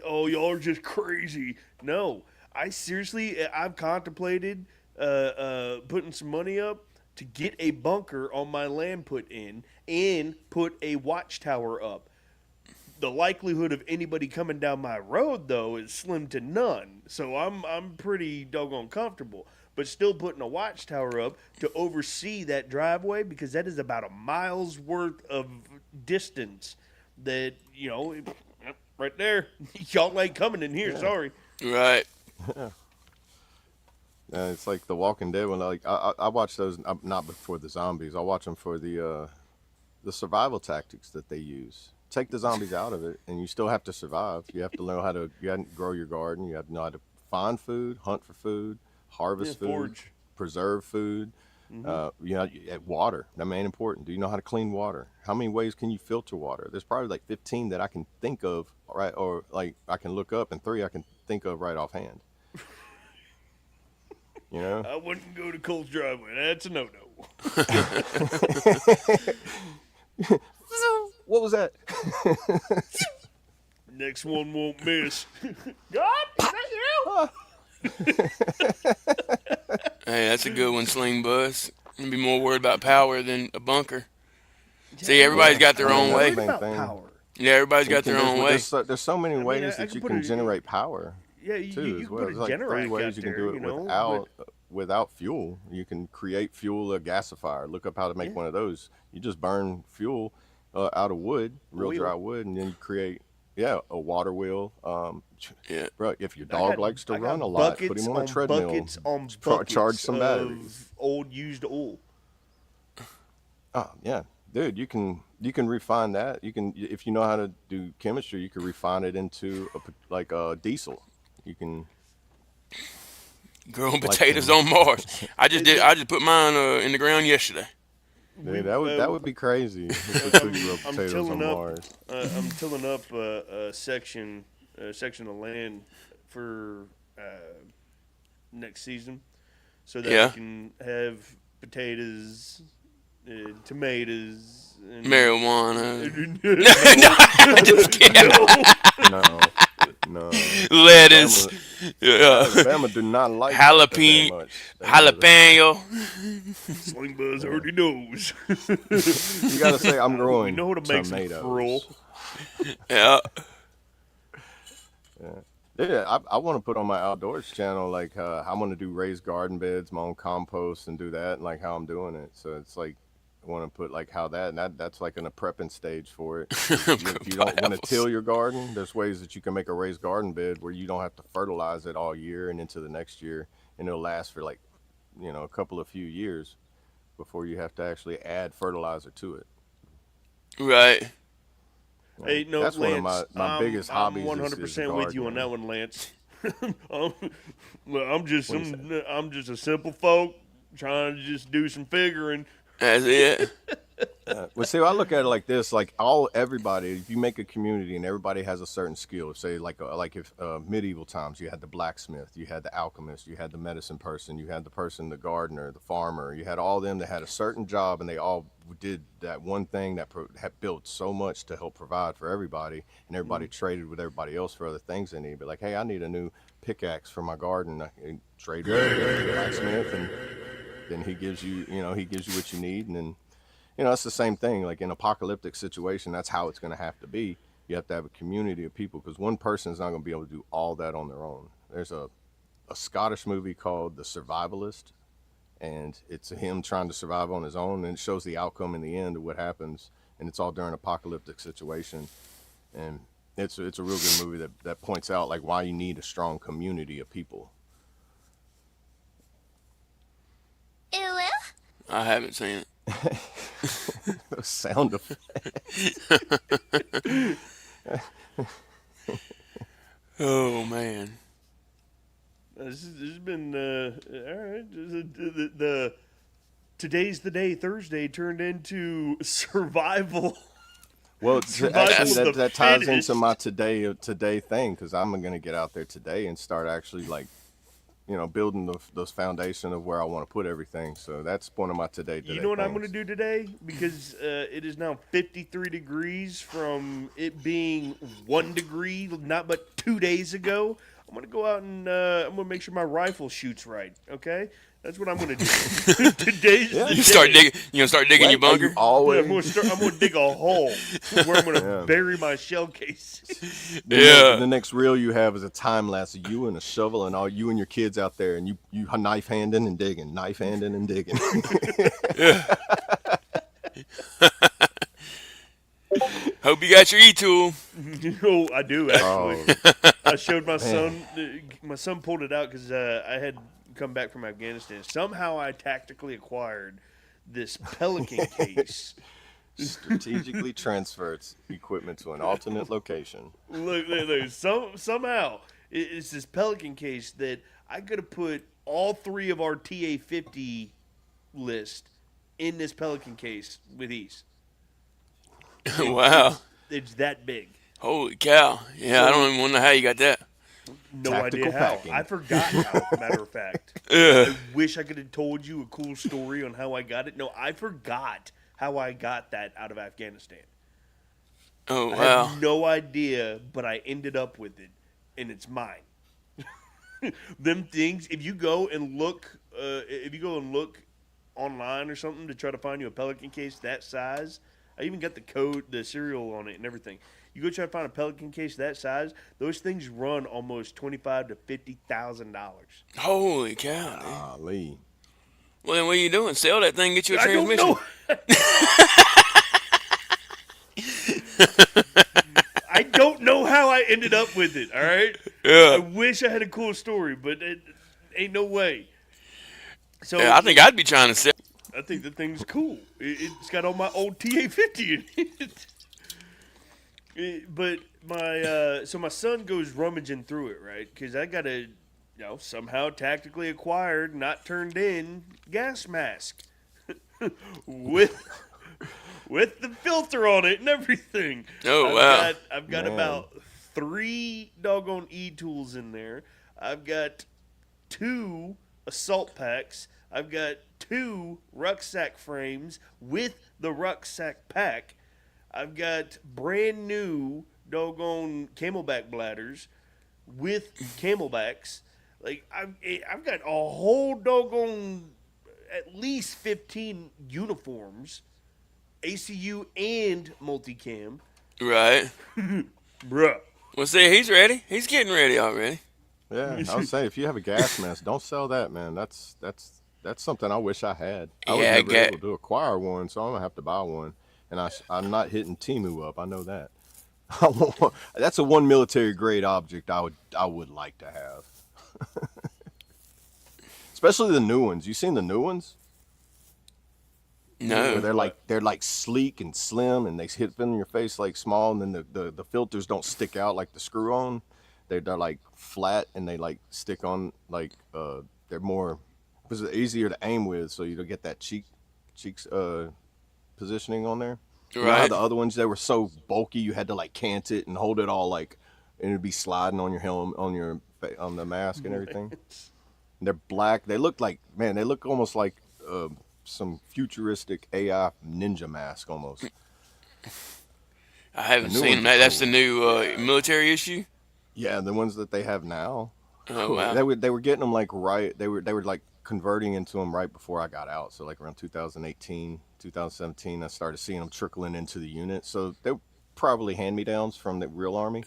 Oh, y'all are just crazy. No, I've contemplated putting some money up to get a bunker on my land put in and put a watchtower up. The likelihood of anybody coming down my road, though, is slim to none. So I'm pretty doggone comfortable. But still putting a watchtower up to oversee that driveway, because that is about a mile's worth of distance that, right there. Y'all ain't coming in here, sorry. Right. It's like The Walking Dead. When I watch those, not before the zombies. I watch them for the survival tactics that they use. Take the zombies out of it, and you still have to survive. You have to learn how to grow your garden. You have to know how to find food, hunt for food, harvest food, forage, preserve food. Water. That main important. Do you know how to clean water? How many ways can you filter water? There's probably like 15 that I can think of, right? Or like I can look up, and 3 I can think of right offhand. I wouldn't go to Cole's driveway. That's a no-no. What was that? Next one won't miss. God, is that you? Hey, that's a good one, Sling Buzz. You'd be more worried about power than a bunker. See, everybody's got their own way. About power. Yeah, everybody's got their own way. There's so many ways that you can generate power. Yeah, you can put a There's like generator 3 ways you can do it without fuel. You can create fuel, a gasifier. Look up how to make one of those. You just burn fuel out of wood, dry wood, and then you create a water wheel. Bro, if your dog likes to run a lot, put him on a treadmill. Buckets on buckets charge some batteries. Of old used oil. Oh yeah, dude, you can refine that. You can, if you know how to do chemistry, you can refine it into a diesel. You can growing potatoes on Mars. I just put mine in the ground yesterday. Dude, that would be crazy. Grow potatoes on Mars. I'm tilling up a section of land for next season, so that we can have potatoes, tomatoes, and marijuana. No, just kidding. No. Lettuce. Alabama do not like jalapeno. Sling Buzz already knows. You gotta say I'm growing. We know how to make some roll. Yeah. Yeah, I want to put on my outdoors channel like I want to do raised garden beds, my own compost, and do that, and like how I'm doing it. So it's like I want to put like how that's like in a prepping stage for it. If you don't want to till your garden, there's ways that you can make a raised garden bed where you don't have to fertilize it all year and into the next year, and it'll last for like a few years before you have to actually add fertilizer to it. Right. Hey, no, that's Lance, one of my biggest hobbies. I'm 100% with you on that one, Lance. I'm just a simple folk trying to just do some figuring. That's it. Well, see, I look at it like this: like everybody, if you make a community and everybody has a certain skill, say like if medieval times, you had the blacksmith, you had the alchemist, you had the medicine person, you had the gardener, the farmer, you had all them that had a certain job, and they all did that one thing that had built so much to help provide for everybody, and everybody traded with everybody else for other things they need. But like, hey, I need a new pickaxe for my garden. I can trade with the blacksmith, and then he gives you what you need, and then it's the same thing. Like in apocalyptic situation, that's how it's going to have to be. You have to have a community of people, because one person is not going to be able to do all that on their own. There's a Scottish movie called The Survivalist, and it's him trying to survive on his own, and it shows the outcome in the end of what happens, and it's all during an apocalyptic situation, and it's a real good movie that points out like why you need a strong community of people. I haven't seen it. Sound effect. Oh man. This has been all right. Today's the day. Thursday turned into survival. Well, Survival actually, of the that ties fittest. into my today thing, because I'm gonna get out there today and start actually like, building those foundation of where I want to put everything. So that's one of my today. You know what I'm things. going to do today? Because it is now 53 degrees from it being 1 degree not but 2 days ago. I'm going to go out and I'm going to make sure my rifle shoots right, okay? That's what I'm going to do. Today's Yeah. the You day. start digging. You gonna start digging your Wait, are bunker? you always I'm going to dig a hole where I'm going to Yeah. bury my shell case. The next reel you have is a time lapse of you and a shovel and all you and your kids out there, and you knife handing and digging, knife handing and digging. Hope you got your e-tool. Oh, I do, actually. Oh, I showed my son. My son pulled it out because I had come back from Afghanistan. Somehow I tactically acquired this Pelican case. strategically transfers equipment to an alternate location. Look. Somehow it's this Pelican case that I could have put all 3 of our TA-50 list in this Pelican case with ease. Wow. It's that big. Holy cow. Yeah, I don't even know how you got that. No Tactical idea how. packing. I forgot how, matter of fact. Yeah. I wish I could have told you a cool story on how I got it. No, I forgot how I got that out of Afghanistan. Oh I wow. have no idea, but I ended up with it, and it's mine. Them things, if you go and look online or something to try to find you a Pelican case that size, I even got the code, the serial on it, and everything. You go try to find a Pelican case that size; those things run almost $25,000 to $50,000. Holy cow. Dude. Golly. Well then what are you doing? Sell that thing, get you a I don't transmission. know. I don't know how I ended up with it. All right. I Yeah. wish I had a cool story, but it ain't no way. So Yeah, I think I'd be trying to sell. I think the thing's cool. It's got all my old TA-50 in it. But my son goes rummaging through it, right? Because I got a somehow tactically acquired, not turned in gas mask with the filter on it and everything. Oh, wow. I've got Man. about 3 doggone e-tools in there. I've got 2 assault packs. I've got 2 rucksack frames with the rucksack pack. I've got brand new doggone camelback bladders with camelbacks. Like I've got a whole doggone at least 15 uniforms, ACU and multicam. Right. Bruh. Well see, he's ready. He's getting ready already. Yeah, I would say if you have a gas mask, don't sell that, man. That's something I wish I had. I was Yeah, never able to acquire one, so I'm gonna have to buy one. And I'm not hitting Temu up. I know that. That's a one military grade object I would like to have. Especially the new ones. You seen the new ones? Where No. they're like sleek and slim, and they fit in your face like small, and then the filters don't stick out like the screw on. They're like flat, and they like stick on like they're more because it's easier to aim with, so you don't get that cheeks positioning on there. You know how Right. the other ones, they were so bulky you had to like cant it and hold it all like, and it'd be sliding on your helm, on the mask and everything. They're black. They look like, man, they look almost like some futuristic AI ninja mask almost. I haven't The new seen ones that. are That's cool. the new military issue. Yeah, the ones that they have now. Oh wow. They were getting them like right. They were like converting into them right before I got out. So like around 2018, 2017, I started seeing them trickling into the unit. So they're probably hand-me-downs from the real army.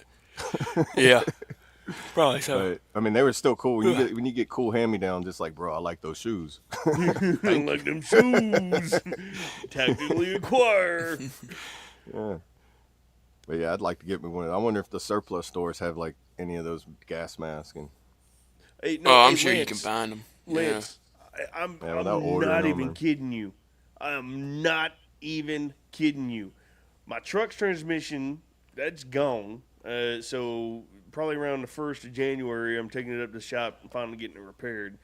Yeah. Probably so. But I mean, they were still cool. When you get cool hand me down, just like, bro, I like those shoes. I Thank like them shoes. Tactically acquire. Yeah. But yeah, I'd like to get me one. I wonder if the surplus stores have like any of those gas masks. And Hey, no, Oh, I'm hey, sure you Lance, can find them. Lance, yeah, without I'm ordering not them. even kidding you. I am not even kidding you. My truck's transmission, that's gone. So probably around the 1st of January, I'm taking it up to the shop and finally getting it repaired.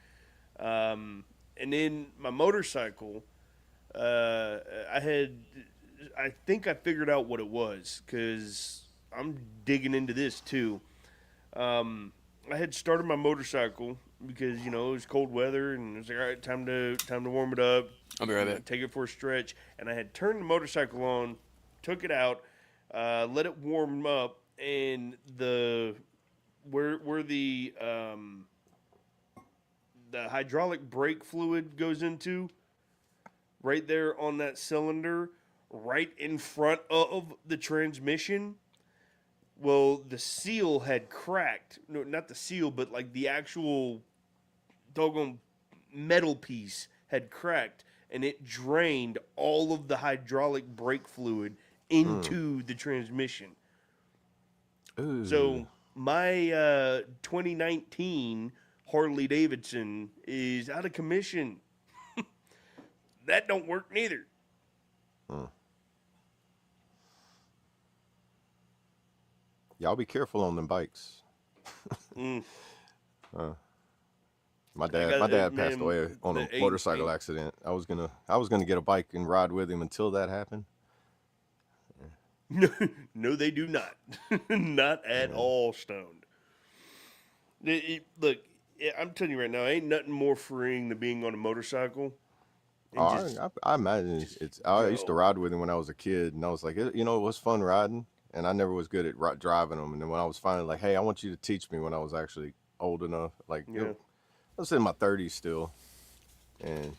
And then my motorcycle, I think I figured out what it was because I'm digging into this too. I had started my motorcycle because it was cold weather and it was like, all right, time to warm it up. I'll be right back. Take it for a stretch, and I had turned the motorcycle on, took it out, let it warm up, and where the hydraulic brake fluid goes into, right there on that cylinder, right in front of the transmission. Well, the seal had cracked. No, not the seal, but like the actual doggone metal piece had cracked, and it drained all of the hydraulic brake fluid into the transmission. Ooh. So my 2019 Harley Davidson is out of commission. That don't work neither. Y'all be careful on them bikes. My dad passed away on a motorcycle accident. I was gonna get a bike and ride with him until that happened. No, they do not. Not at all stoned. Look, I'm telling you right now, ain't nothing more freeing than being on a motorcycle. I imagine I used to ride with him when I was a kid, and I was like, it was fun riding, and I never was good at driving them. And then when I was finally like, hey, I want you to teach me when I was actually old enough, like, I was in my 30s still, and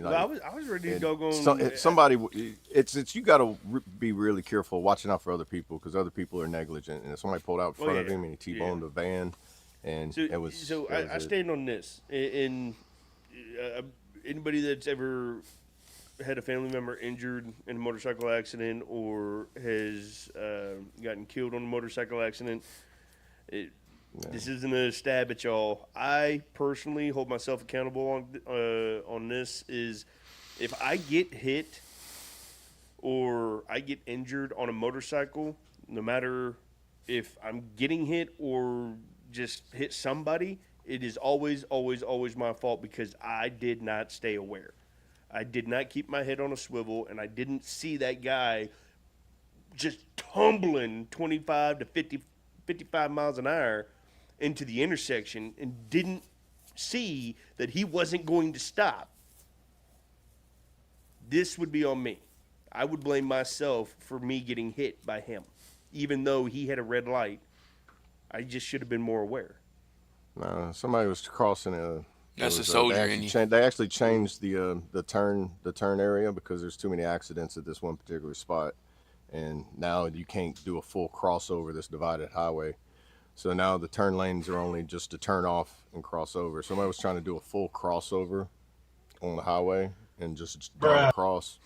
I was ready to go. Somebody, it's you got to be really careful watching out for other people because other people are negligent, and if somebody pulled out in front of him and he T-boned the van, and I stand on this. And anybody that's ever had a family member injured in a motorcycle accident or has gotten killed on a motorcycle accident, this isn't a stab at y'all. I personally hold myself accountable on this. Is if I get hit or I get injured on a motorcycle, no matter if I'm getting hit or just hit somebody, it is always, always, always my fault because I did not stay aware. I did not keep my head on a swivel, and I didn't see that guy just tumbling 25 to 50, 55 miles an hour into the intersection and didn't see that he wasn't going to stop. This would be on me. I would blame myself for me getting hit by him, even though he had a red light. I just should have been more aware. No, somebody was crossing a. That's a soldier in you. They actually changed the turn area because there's too many accidents at this one particular spot, and now you can't do a full crossover this divided highway. So now the turn lanes are only just to turn off and cross over. Somebody was trying to do a full crossover on the highway and just drive across,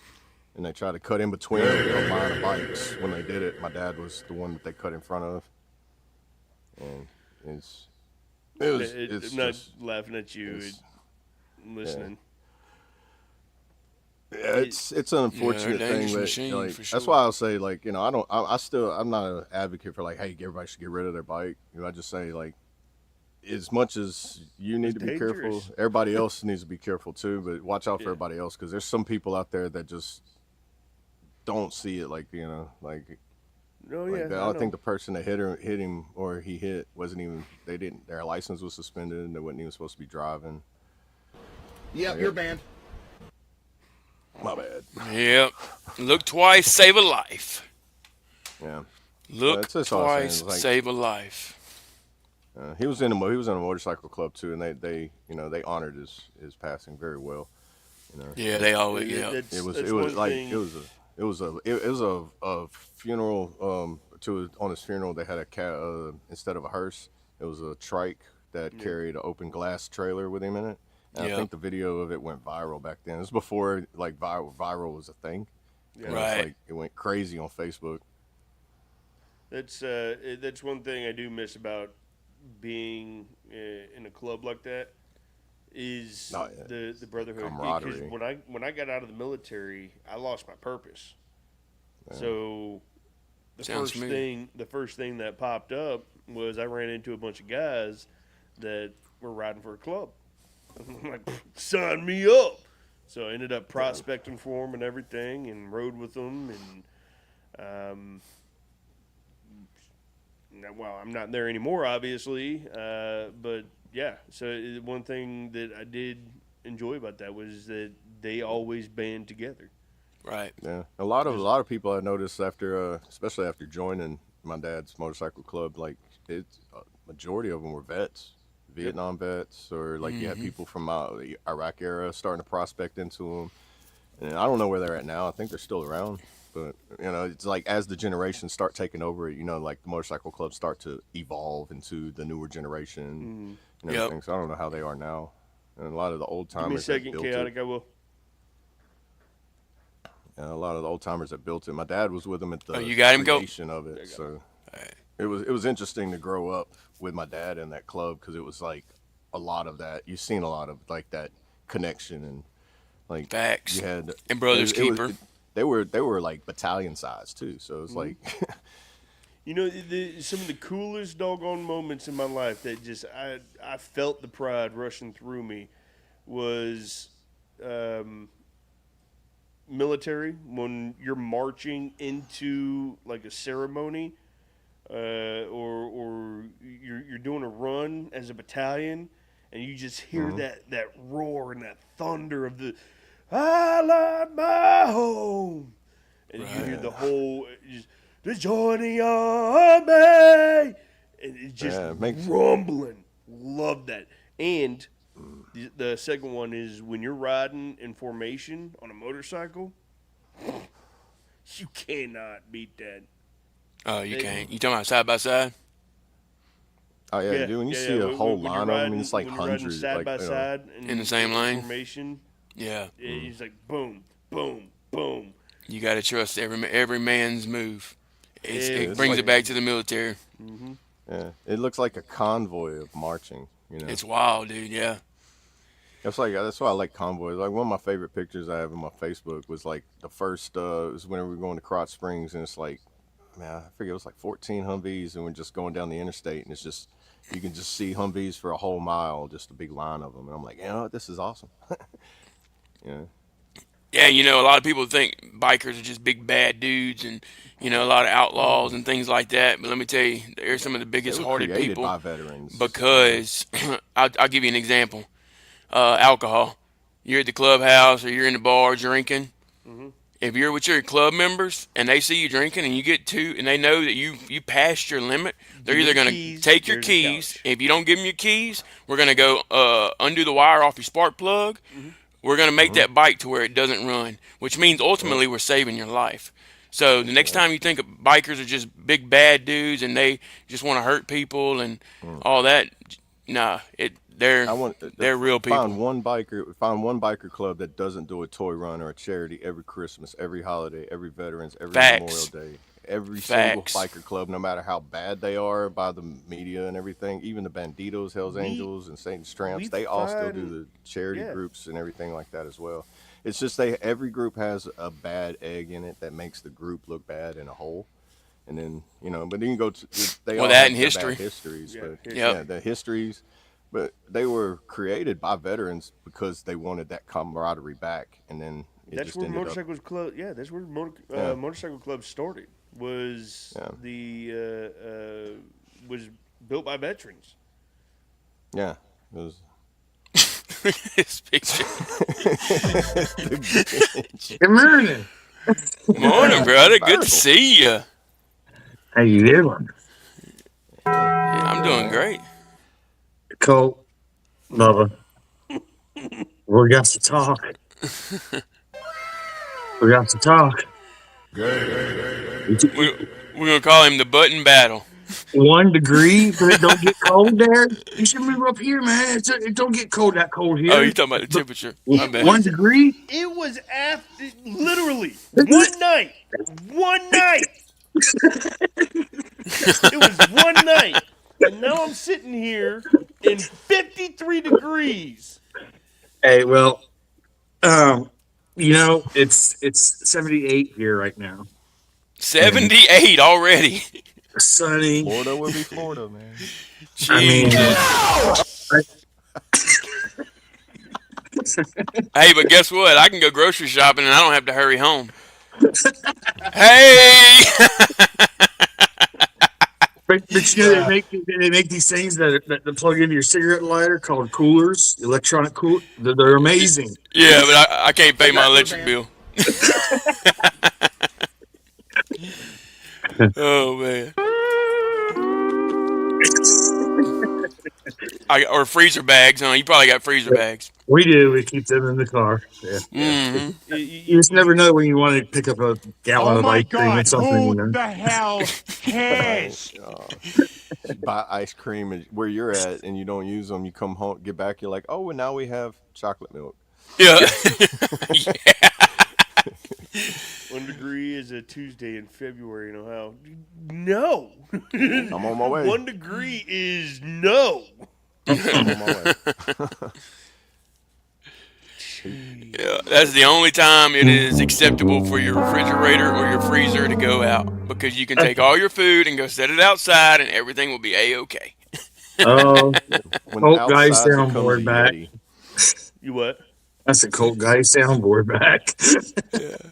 and they tried to cut in between a line of bikes. When they did it, my dad was the one that they cut in front of, and I'm not laughing at you. I'm listening. Yeah, it's an unfortunate thing, but sure. That's why I'll say, I'm not an advocate for like, hey, everybody should get rid of their bike. I just say like, as much as you need to be careful, everybody else needs to be careful too. But watch out for everybody else because there's some people out there that just don't see it like I think the person that hit him or he hit wasn't even. Their license was suspended and they wasn't even supposed to be driving. Yep, you're banned. My bad. Yep. Look twice, save a life. Yeah. Look twice, save a life. He was in a motorcycle club too, and they honored his passing very well. Yeah, they always It was a funeral. On his funeral they had instead of a hearse, it It was a trike that carried an open glass trailer with him in it. And I think the video of it went viral back then. It was before like viral was a thing. Yeah. And Right. It's like it went crazy on Facebook. That's one thing I do miss about being in a club like that is the brotherhood. Because camaraderie. when I got out of the military, I lost my purpose. So the first thing that popped up was I ran into a bunch of guys that were riding for a club. I'm like, sign me up. So I ended up prospecting for them and everything, and rode with them. And well, I'm not there anymore, obviously. But yeah, so one thing that I did enjoy about that was that they always band together. Right. Yeah, a lot of people I noticed after, especially after joining my dad's motorcycle club, like it's majority of them were vets, Vietnam vets, or like you had people from the Iraq era starting to prospect into them. And I don't know where they're at now. I think they're still around, but you know, it's like as the generations start taking over, you know, like the motorcycle clubs start to evolve into the newer generation and everything. So I don't know how they are now. And a lot of the old timers. Give me a second, Chaotic. I will. A lot of the old timers that built it. My dad was with them at the you got him, creation of it, so it was interesting to grow up with my dad in that club because it was like a lot of that. You've seen a lot of like that connection and like Facts. you had And Brothers Keeper. They were like battalion size too, so it's like You know, some of the coolest doggone moments in my life that just I felt the pride rushing through me was military, when you're marching into like a ceremony or you're doing a run as a battalion, and you just hear that roar and that thunder of the I love my home, and you hear the whole the joy of the army, and it's just rumbling. Love that. And the second one is when you're riding in formation on a motorcycle, you cannot beat that. Oh, you can't. You talking about side by side? Oh yeah, dude. When you see a whole line of them, it's like when you're riding hundreds, side like by side in the same lane. Formation. Yeah. It's like boom, boom, boom. You got to trust every man's move. It brings like, it back to the military. Yeah, it looks like a convoy of marching. You know, It's wild, dude. Yeah. that's why I like convoys. Like one of my favorite pictures I have on my Facebook was like the first. It was whenever we were going to Crotch Springs, and it's like, man, I forget, it was like 14 Humvees, and we're just going down the interstate, and it's just you can just see Humvees for a whole mile, just a big line of them, and I'm like, you know, this is awesome. Yeah. Yeah, you know, a lot of people think bikers are just big bad dudes and, you know, a lot of outlaws and things like that. But let me tell you, they're some of the biggest hearted created people. by veterans. Because, I'll give you an example. Alcohol. You're at the clubhouse or you're in the bar drinking. If you're with your club members and they see you drinking and you get and they know that you passed your limit, they're either going to take your keys. If you don't give them your keys, we're going to go undo the wire off your spark plug. We're going to make that bike to where it doesn't run, which means ultimately we're saving your life. So the next time you think of bikers are just big bad dudes and they just want to hurt people and all that, nah, they're real people. Find one biker club that doesn't do a toy run or a charity every Christmas, every holiday, every Veterans, every Memorial Day. Every single biker club, no matter how bad they are by the media and everything, even the Banditos, Hells Angels, and Satan's Tramps, they all still do the charity groups and everything like that as well. It's just every group has a bad egg in it that makes the group look bad in a whole. And then, you know, but then you go to they all that have and their history. bad histories, but Yep. the histories, but they were created by veterans because they wanted that camaraderie back, and then That's where motorcycle clubs started. Was was built by veterans. Yeah, it was. This picture. Good morning. Morning, brother. Good to see you. How you doing? Yeah, I'm doing great. Colt, Bubba. We got to talk. We're going to call him the Button Battle. 1 degree, but it don't get cold there. You should move up here, man. It don't get that cold here. Oh, you talking about the temperature? My bad. 1 degree? It was after literally one night. One night. It was one night. And now I'm sitting here in 53 degrees. Hey, well, it's 78 here right now. 78 already. Sunny. Florida will be Florida, man. I mean, Hey, but guess what? I can go grocery shopping and I don't have to hurry home. Hey! but they make these things that plug into your cigarette lighter called coolers, electronic cool. They're amazing. Yeah, but I can't pay my electric bill. Oh, man. Or freezer bags, huh? You probably got freezer bags. We do. We keep them in the car. Yeah. Mm-hmm. You just never know when you want to pick up a gallon of ice cream or something. Who the hell cares? Buy ice cream where you're at and you don't use them. You come home, get back, you're like, oh, and now we have chocolate milk. Yeah. 1 degree is a Tuesday in February in Ohio. No. I'm on my way. 1 degree is no. I'm on my way. Yeah, that's the only time it is acceptable for your refrigerator or your freezer to go out, because you can take all your food and go set it outside and everything will be A-okay. Oh, Colt Guy outside soundboard becomes back. Yeti. You what? That's a Colt Guy soundboard back.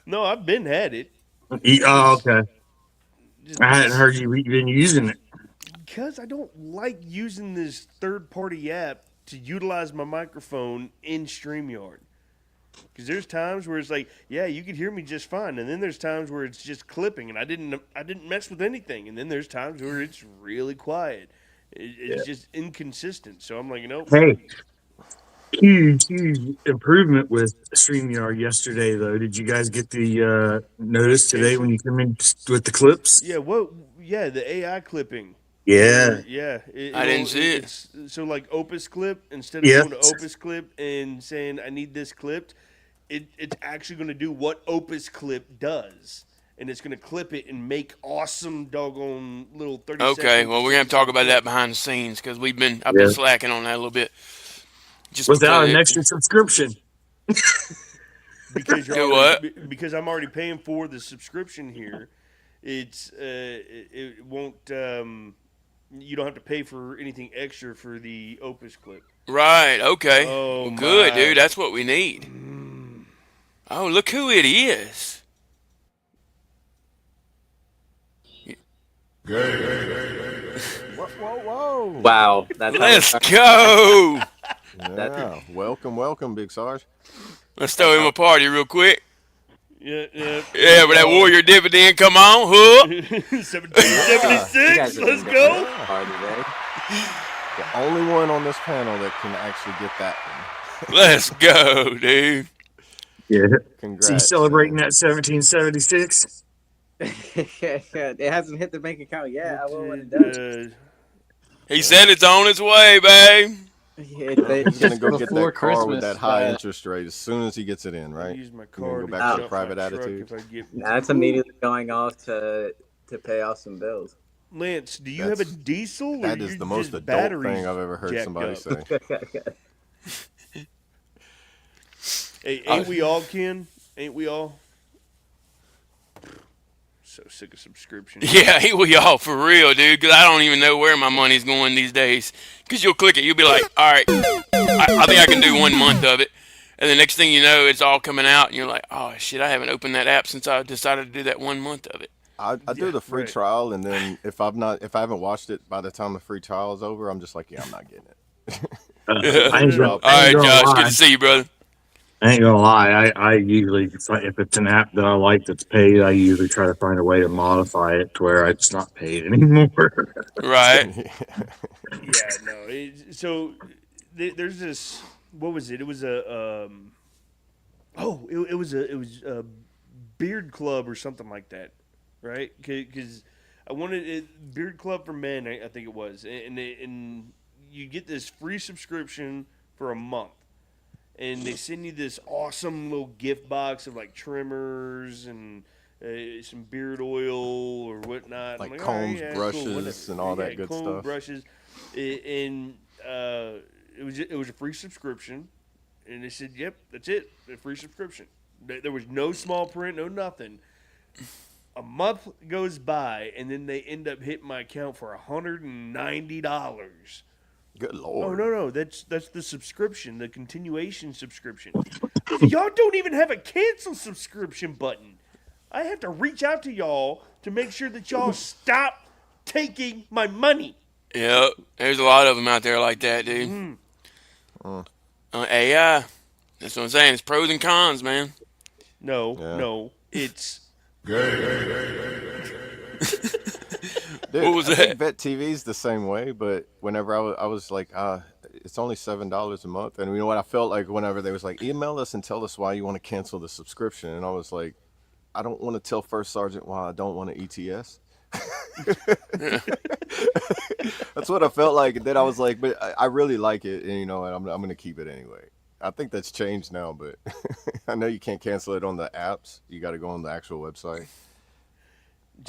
No, I've been had it. Oh, okay. I hadn't heard you've been using it. Because I don't like using this third-party app to utilize my microphone in StreamYard. Because there's times where it's like, yeah, you could hear me just fine, and then there's times where it's just clipping, and I didn't mess with anything, and then there's times where it's really quiet. It's just inconsistent. So I'm like, Hey, huge improvement with StreamYard yesterday, though. Did you guys get the notice today when you come in with the clips? Yeah, what? Yeah, the AI clipping. Yeah. Yeah. I didn't see it. So like Opus Clip, instead of going to Opus Clip and saying I need this clipped, it's actually going to do what Opus Clip does. And it's going to clip it and make awesome doggone little 30 Okay, well, we're going to have to talk about that behind the scenes, because I've been slacking on that a little bit. Just without an extra subscription. Because because I'm already paying for the subscription here. It won't you don't have to pay for anything extra for the Opus Clip. Right, okay. Oh, well, good, my. dude. That's what we need. Oh, look who it is. Whoa. Wow. Let's go. Yeah. Welcome, Big Sarge. Let's throw him a party real quick. Yeah. Yeah, but that Warrior dividend, come on, huh? 1776, let's go. The only one on this panel that can actually get that one. Let's go, dude. Yeah. Congrats. So you celebrating that 1776? It hasn't hit the bank account yet. I will when it does. He said it's on its way, babe. He's gonna go get that car with that high interest rate as soon as he gets it in, right? Use my card. Go back to the private attitude. That's immediately going off to pay off some bills. Lance, do you have a diesel? That is the most adult thing I've ever heard somebody say. Hey, ain't we all, Ken? Ain't we all? So sick of subscription. Yeah, ain't we all, for real, dude? Because I don't even know where my money's going these days. Because you'll click it, you'll be like, all right, I think I can do 1 month of it. And the next thing you know, it's all coming out, and you're like, oh, shit, I haven't opened that app since I decided to do that 1 month of it. I do the free trial, and then if I haven't watched it by the time the free trial is over, I'm just like, yeah, I'm not getting it. All right, Josh, good to see you, brother. I ain't gonna lie. I usually, if it's an app that I like that's paid, I usually try to find a way to modify it to where it's not paid anymore. Right. Yeah, no. So there's this. What was it? It was a. It was a beard club or something like that, right? Because I wanted it, Beard Club for Men, I think it was, and you get this free subscription for a month, and they send you this awesome little gift box of like trimmers and some beard oil or whatnot. Like I'm combs, yeah, brushes, cool, and all that good comb, stuff. brushes, and it was a free subscription, and they said, "Yep, that's it, a free subscription." There was no small print, no nothing. A month goes by, and then they end up hitting my account for $190. Good Oh lord. no, that's the subscription, the continuation subscription. Y'all don't even have a cancel subscription button. I have to reach out to y'all to make sure that y'all stop taking my money. Yep. There's a lot of them out there like that, dude. AI. That's what I'm saying. It's pros and cons, man. No, it's Dude, What was I that? think Vet TV's the same way, but whenever I was like, it's only $7 a month, and you know what I felt like whenever they was like, email us and tell us why you want to cancel the subscription, and I was like, I don't want to tell First Sergeant why I don't want to ETS. That's what I felt like, and then I was like, but I really like it, and you know what, I'm gonna keep it anyway. I think that's changed now, but I know you can't cancel it on the apps. You got to go on the actual website.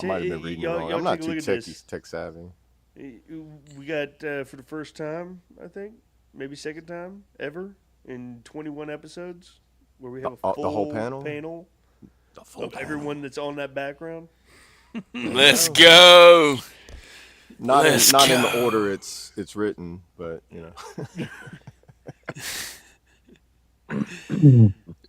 I might have been reading it wrong. I'm not too tech savvy. We got for the first time, I think, maybe second time ever in 21 episodes, where we have a full the whole panel of everyone that's on that background. Let's go. Not in Let's the go. order it's written, but you know.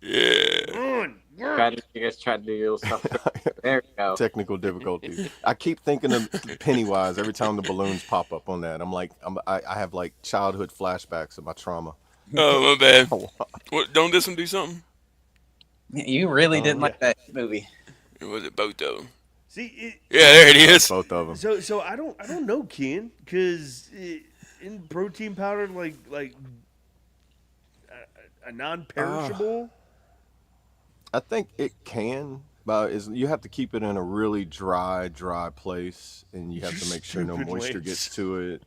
Yeah. You guys tried to do your little stuff. There we go. Technical difficulties. I keep thinking of Pennywise every time the balloons pop up on that. I'm like, I have like childhood flashbacks of my trauma. Oh, my bad. What, don't this one do something? You really didn't like that movie. Or was it both of them? See, Yeah, there it is. Both of them. so I don't know, Ken, because in protein powder like a non-perishable. I think it can, but you have to keep it in a really dry place, and you have to make sure no Stupid moisture ways. gets to it.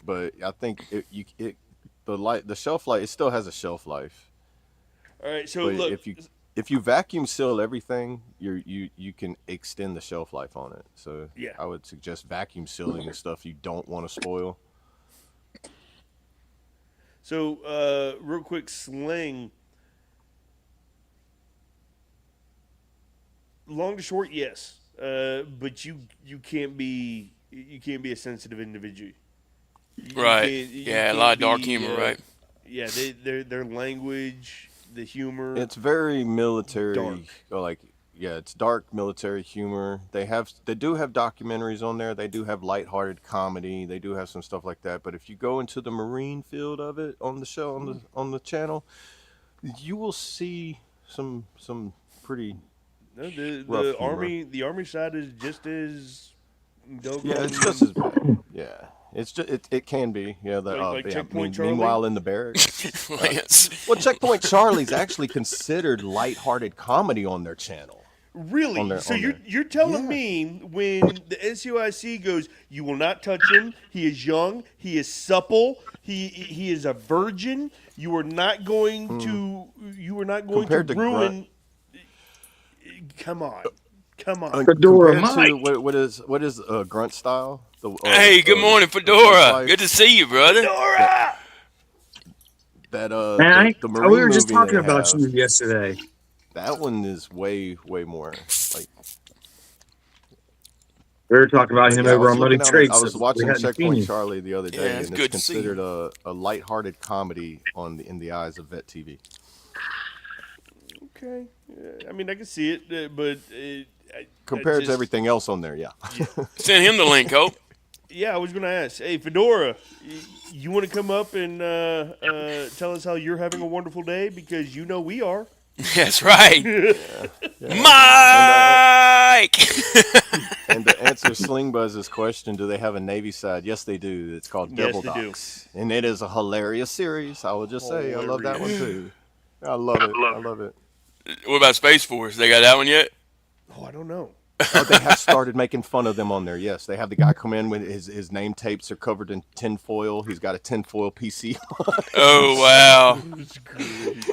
But I think the shelf life, it still has a shelf life. All right, so But look, if you vacuum seal everything, you can extend the shelf life on it. So Yeah. I would suggest vacuum sealing the stuff you don't want to spoil. so real quick, Sling. Long to short, yes, but you can't be a sensitive individual. Right. You Yeah, a can't lot of dark be, humor, right? Yeah, their language, the humor. It's very military, Dark. or it's dark military humor. They do have documentaries on there. They do have lighthearted comedy. They do have some stuff like that. But if you go into the Marine field of it on the show on the channel, you will see some pretty. No, rough the humor. army side is just as Yeah, it's just as bad. Yeah, it's just it can be. Yeah, Like Checkpoint Charlie? meanwhile in the barracks. Lance. Well, Checkpoint Charlie's actually considered lighthearted comedy on their channel. Really? On their- So on you're their- telling Yeah. me when the NCOIC goes, you will not touch him. He is young. He is supple. He is a virgin. You are not going to. You are not going Compared to to ruin. Come on. Fedora Compared to Mike. what is grunt style? Hey, good morning, Fedora. Good to see you, brother. Dora! That Man, the we Marine were just movie talking they about have, you yesterday. that one is way more like. We were talking about him Yeah, I over was on Money looking at it. Trade. I was watching we hadn't seen Checkpoint you. Charlie the other day, Yeah, it's and good it's to see you. considered a lighthearted comedy in the eyes of Vet TV. Okay. I mean, I can see it, but Compared to just- everything else on there, yeah. Send him the link, Hope. Yeah, I was going to ask. Hey, Fedora, you want to come up and tell us how you're having a wonderful day? Because you know we are. That's right. Mike! And to answer Sling Buzz's question, do they have a Navy side? Yes, they do. It's called Yes, Devil they do. Docs. And it is a hilarious series. I will just say, I love that one too. I love it. I love it. What about Space Force? They got that one yet? Oh, I don't know. Oh, they have started making fun of them on there. Yes, they have the guy come in when his name tapes are covered in tinfoil. He's got a tinfoil PC Oh wow. That's great.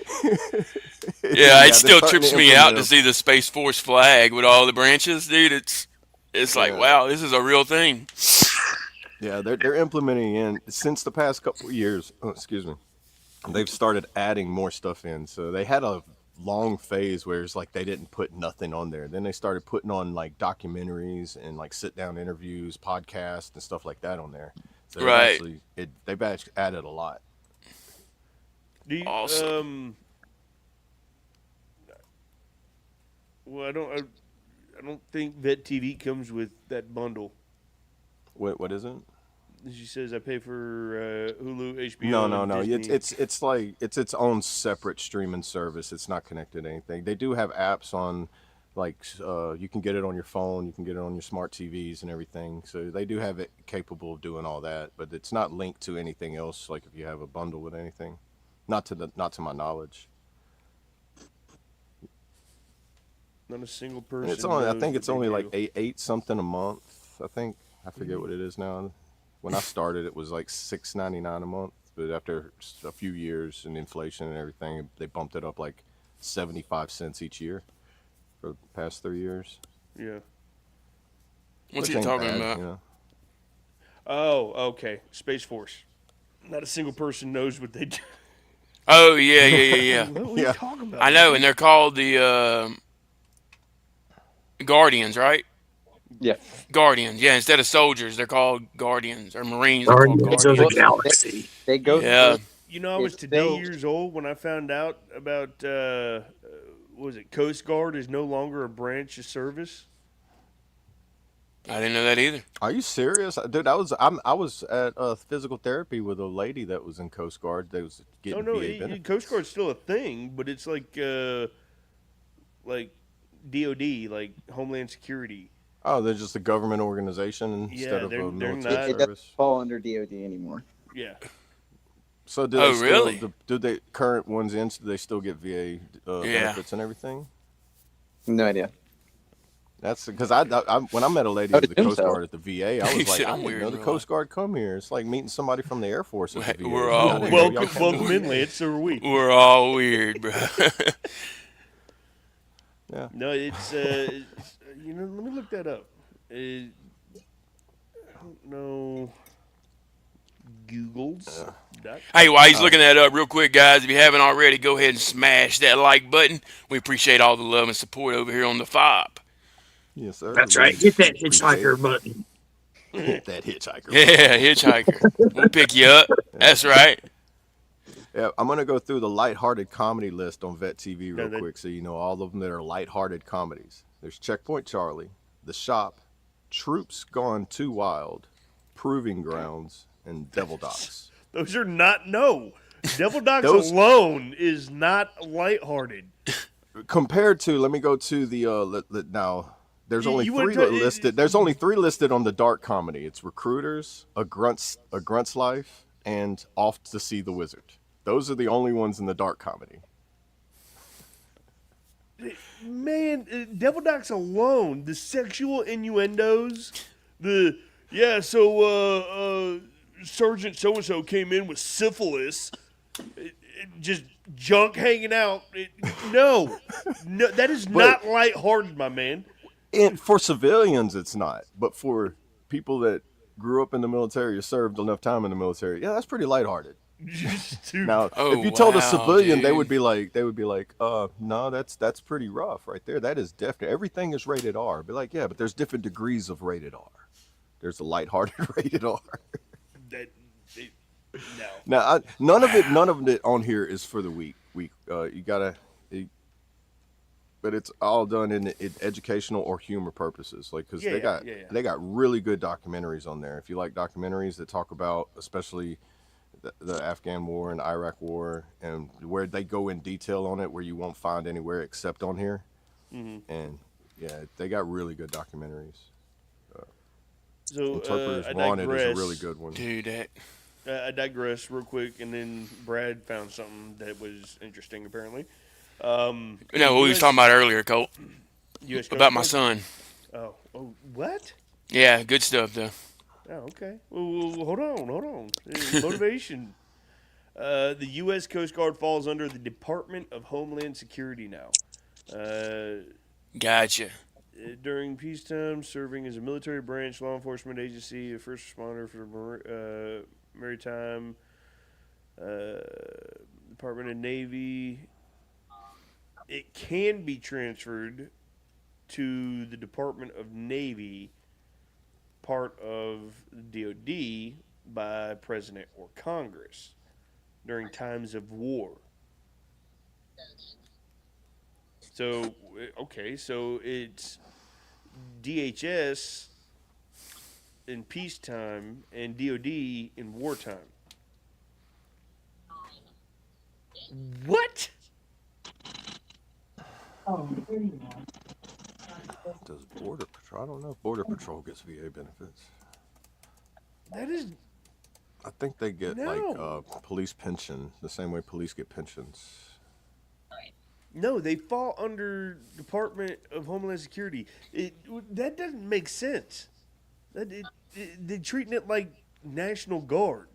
Yeah, it They're still starting trips to me out implement to them. see the Space Force flag with all the branches, dude. It's like, Yeah, wow, this is a real thing. yeah, they're implementing in since the past couple of years. Oh, excuse me. They've started adding more stuff in. So they had a long phase where it's like they didn't put nothing on there. Then they started putting on like documentaries and like sit down interviews, podcasts, and stuff like that on there. So Right. they've actually added a lot. Do you, Awesome. well, I don't think Vet TV comes with that bundle. What is it? She says I pay for Hulu, No, HBO, no, and no. Disney. It's like it's its own separate streaming service. It's not connected to anything. They do have apps on, like you can get it on your phone, you can get it on your smart TVs and everything. So they do have it capable of doing all that, but it's not linked to anything else. Like if you have a bundle with anything, not to my knowledge. Not a single And person. it's only I knows think what it's they only do. like eight something a month. I think I forget what it is now. When I started, it was like $6.99 a month. But after a few years and inflation and everything, they bumped it up like 75 cents each year for the past 3 years. Yeah. What's Which he ain't talking bad, about? you know. Oh, okay. Space Force. Not a single person knows what they do. Oh yeah, yeah, yeah, yeah. What are we Yeah. talking about? I know, and they're called the Guardians, right? Yeah. Guardians. Yeah, instead of soldiers, they're called Guardians, or Marines. They're called Guardians of the Well, Guardians. Galaxy. they go. Yeah. You know, I was It's today still- years old when I found out about what was it? Coast Guard is no longer a branch of service. I didn't know that either. Are you serious, dude? I was at physical therapy with a lady that was in Coast Guard. That was Oh getting no, VA benefits. Coast Guard's still a thing, but it's like DOD, like Homeland Security. Oh, they're just a government organization Yeah, instead of they're a military not- It doesn't service. fall under DOD anymore. Yeah. So do Oh, they still, really? do they current ones in? Do they still get VA Yeah. benefits and everything? No idea. That's because I when I met a lady I at would the assume Coast so. Guard at the VA, I He was like, said, I "I'm didn't weird know in the real Coast Guard come here. It's like meeting somebody from the Air Force at the VA. We're all I didn't know weird. y'all come Welcome here. inland. So are we. We're all weird, bro. Yeah. No, it's you know. Let me look that up. I don't know. Google's. Hey, while he's looking that up real quick, guys, if you haven't already, go ahead and smash that like button. We appreciate all the love and support over here on the FOB. Yes, sir. That's right. Hit that Appreciate hitchhiker button. it. Hit that hitchhiker. Yeah, hitchhiker. We'll pick you up. That's right. Yeah, I'm gonna go through the lighthearted comedy list on Vet TV real that- quick, so you know all of them that are lighthearted comedies. There's Checkpoint Charlie, The Shop, Troops Gone Too Wild, Proving Grounds, and Devil Docs. Those are not Devil Docs Those- alone is not lighthearted. Compared to, let me go to the now. There's only You went three to- listed. There's only three listed on the dark comedy. It's Recruiters, A Grunt's Life, and Off to See the Wizard. Those are the only ones in the dark comedy. Man, Devil Docs alone, the sexual innuendos, Sergeant so and so came in with syphilis, just junk hanging out. No, that is not lighthearted, my man. And for civilians, it's not. But for people that grew up in the military or served enough time in the military, yeah, that's pretty lighthearted. Dude, Now, Oh, if you told a wow, civilian, they dude. would be like, no, that's pretty rough right there. That is definitely everything is rated R. Be like, yeah, but there's different degrees of rated R. There's a lighthearted rated R. no. Now, none of it on here is for the weak. You gotta, but it's all done in educational or humor purposes. Like, because they got really good documentaries on there. If you like documentaries that talk about, especially the Afghan War and Iraq War, and where they go in detail on it, where you won't find anywhere except on here. Mm-hmm. And yeah, they got really good documentaries. So Interpreters I Wanted is digress. a really good one. Dude, that. I digress real quick, and then Brad found something that was interesting. Apparently, You know what we was talking about earlier, Colt, US about my Coast son. Guard? What? Yeah, good stuff though. Oh, okay. Well, hold on. Motivation. The U.S. Coast Guard falls under the Department of Homeland Security now. Uh, Gotcha. During peacetime, serving as a military branch, law enforcement agency, a first responder for maritime, uh, Department of Navy. It can be transferred to the Department of Navy, part of the DoD, by President or Congress during times of war. So, okay, so it's DHS in peacetime and DoD in wartime. What? Does Border Patrol? I don't know if Border Patrol gets VA benefits. That is I think they get no. police pension, the same way police get pensions. No, they fall under Department of Homeland Security. That doesn't make sense. They're treating it like National Guard.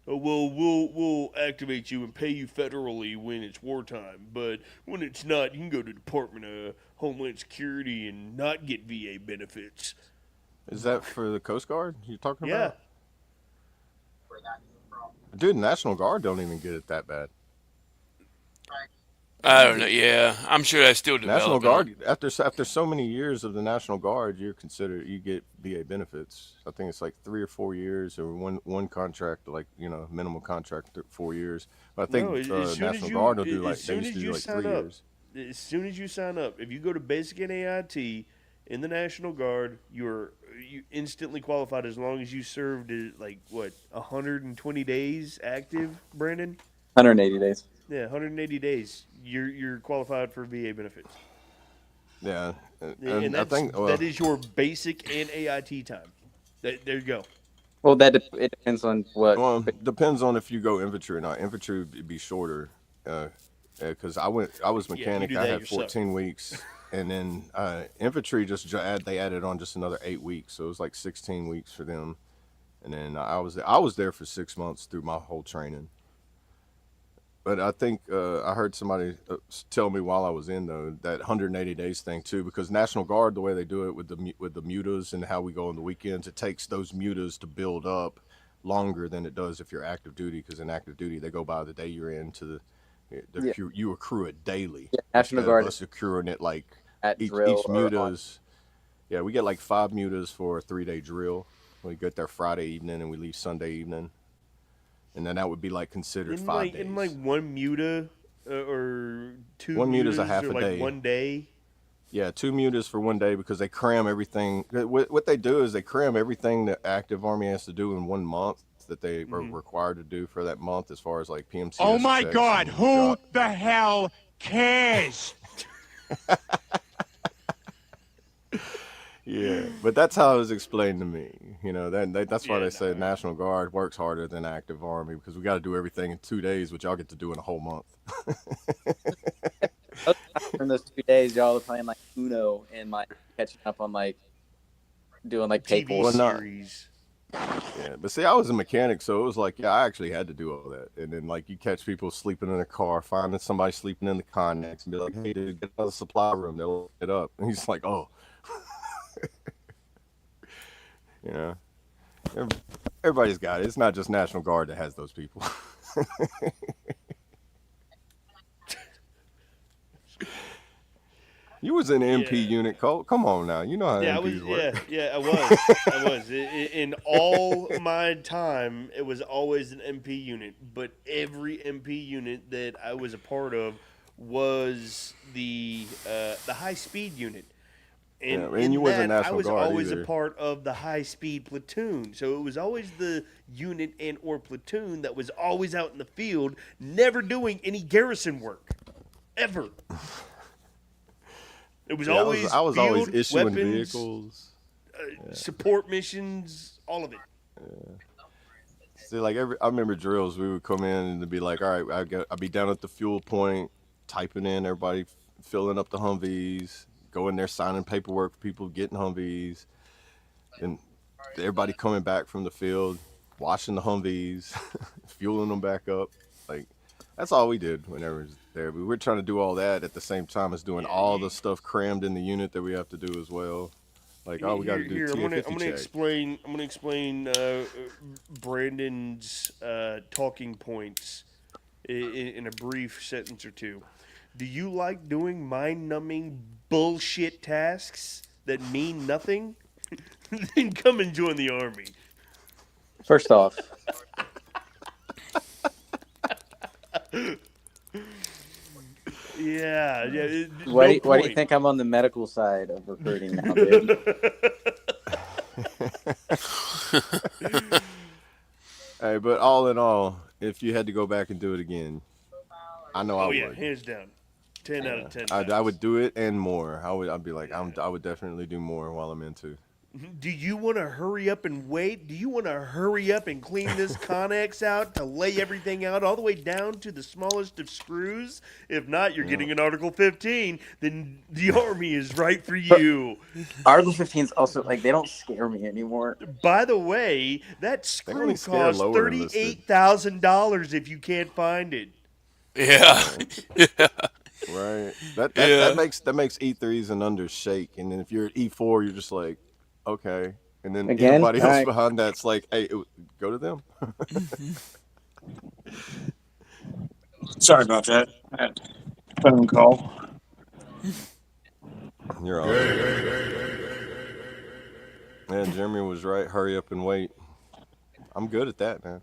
Oh, well, we'll activate you and pay you federally when it's wartime, but when it's not, you can go to Department of Homeland Security and not get VA benefits. Is that for the Coast Guard you're talking Yeah. about? Dude, National Guard don't even get it that bad. I don't know. Yeah, I'm sure that's still National developing. Guard, after so many years of the National Guard, you get VA benefits. I think it's like 3 or 4 years, or one contract, like minimum contract 4 years. But I think No, as soon as National you Guard will do as they soon used as to do you like sign 3 up, years. as soon as you sign up, if you go to Basic NAIT in the National Guard, you instantly qualified as long as you served 120 days active, Brandon. 180 days. Yeah, 180 days. You're qualified for VA benefits. Yeah, And I think that is your basic and AIT time. There you go. Well, it depends on what. well, depends on if you go infantry or not. Infantry would be shorter, because I was Yeah, you mechanic. do I that had yourself. 14 weeks, and then infantry they added on just another 8 weeks, so it was like 16 weeks for them. And then I was there for 6 months through my whole training. But I think I heard somebody tell me while I was in though that 180 days thing too, because National Guard, the way they do it with the mutas and how we go on the weekends, it takes those mutas to build up longer than it does if you're active duty. Because in active duty, they go by the day you're in to Yeah. you accrue it daily. Yeah, National Instead Guard of us accruing it like at each drill or on. mutas. Yeah, we get like 5 mutas for a 3-day drill. We get there Friday evening and we leave Sunday evening. And then that would be like considered 5 days. In like one muta or two One muta's a mutas half or a like day. 1 day. Yeah, 2 mutas for 1 day because they cram everything. What they do is they cram everything that active Army has to do in 1 month that they are required to do for that month, as far as like PMCS. Oh my checks God, and who job. the hell cares? Yeah, but that's how it was explained to me. That's why Yeah, they say National Guard works harder than active Army, because we got to do everything in 2 days, which y'all get to do in a whole month. In those 2 days, y'all are playing like Uno and like catching up on like doing like TV paperwork. Well, no. series. Yeah, but see, I was a mechanic, so it was like, yeah, I actually had to do all that. And then, like, you catch people sleeping in a car, finding somebody sleeping in the Connex, and be like, hey, dude, get out of the supply room. They'll look it up. And he's like, oh. Everybody's got it. It's not just National Guard that has those people. You was in MP Yeah. unit, Colt. Come on now. You know how Yeah, I MPs was. work. I was. I was. In all my time, it was always an MP unit. But every MP unit that I was a part of was the high speed unit. And, Yeah, and in you wasn't that, I National was Guard always either. a part of the high speed platoon. So it was always the unit and or platoon that was always out in the field, never doing any garrison work, ever. It was Yeah, always I was always field, issuing weapons, vehicles. support missions, all of it. See, like I remember drills. We would come in and it'd be like, all right, I'd be down at the fuel point, typing in everybody filling up the Humvees, go in there signing paperwork for people getting Humvees, and everybody coming back from the field, washing the Humvees, fueling them back up. Like that's all we did whenever we was there. We were trying to do all that at the same time as doing all the stuff crammed in the unit that we have to do as well. Like, oh, we got to do Here, I'm gonna TA-50 check. explain Brandon's talking points in a brief sentence or two. Do you like doing mind-numbing bullshit tasks that mean nothing? Then come and join the army. First off, Yeah. why do you think I'm on the medical side of recruiting now, dude? Hey, but all in all, if you had to go back and do it again, I know I would. Hands down, 10 out of 10. I would do it and more. I'd be like, I would definitely do more while I'm into. Do you want to hurry up and wait? Do you want to hurry up and clean this Connex out to lay everything out all the way down to the smallest of screws? If not, you're getting an Article 15. Then the Army is right for you. Article 15's also, like, they don't scare me anymore. By the way, that screw costs $38,000 if you can't find it. Yeah. Right. That makes E3s and under shake. And then if you're at E4, you're just like, okay. And then everybody else behind that's like, hey, go to them. Sorry about that. Phone call. You're all Yeah, Jeremy was right. Hurry up and wait. I'm good at that, man.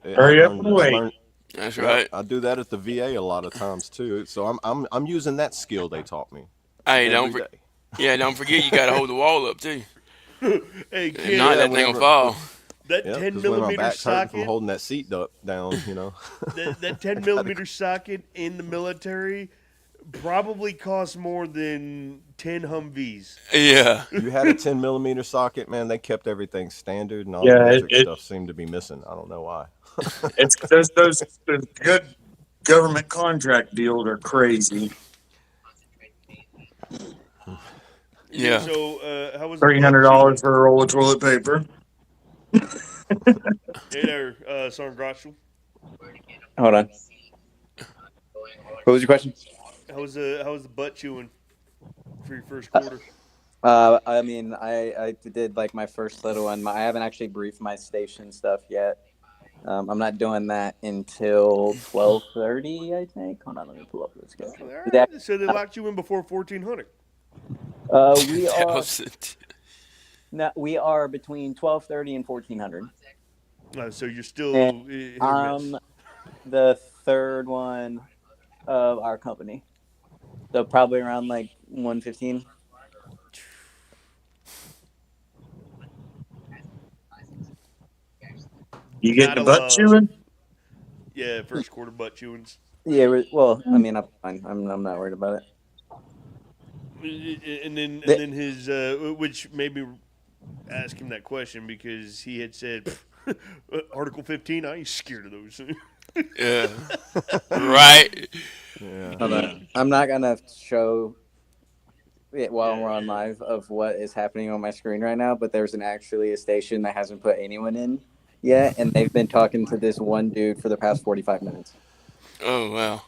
Hurry up and wait. That's right. I do that at the VA a lot of times too. So I'm using that skill they taught me. Hey, don't forget you got to hold the wall up too. Hey, kid, if not, that thing will fall. That 10mm socket from holding that seat down, you know. that 10mm socket in the military probably costs more than 10 Humvees. Yeah. You had a 10mm socket, man. They kept everything standard, and all the electric stuff seemed to be missing. I don't know why. It's those good government contract deals are crazy. Yeah. So, how was $300 for a roll of toilet paper? Hey there, Sergeant Grotchel. Hold on. What was your question? How was the butt chewing for your first quarter? I mean, I did like my first little one. I haven't actually briefed my station stuff yet. I'm not doing that until 12:30, I think. Hold on, let me pull up the schedule. Right. So they locked you in before 1400. We are between 12:30 and 1400. So you're still. The third one of our company, so probably around like 1:15. You get the butt chewing? Yeah, first quarter butt chewings. Yeah, well, I mean, I'm fine. I'm not worried about it. And then his, which made me ask him that question because he had said, Article 15, I ain't scared of those. Yeah. Right. Yeah. I'm not gonna show it while we're on live of what is happening on my screen right now, but there's actually a station that hasn't put anyone in yet, and they've been talking to this one dude for the past 45 minutes. Oh, wow.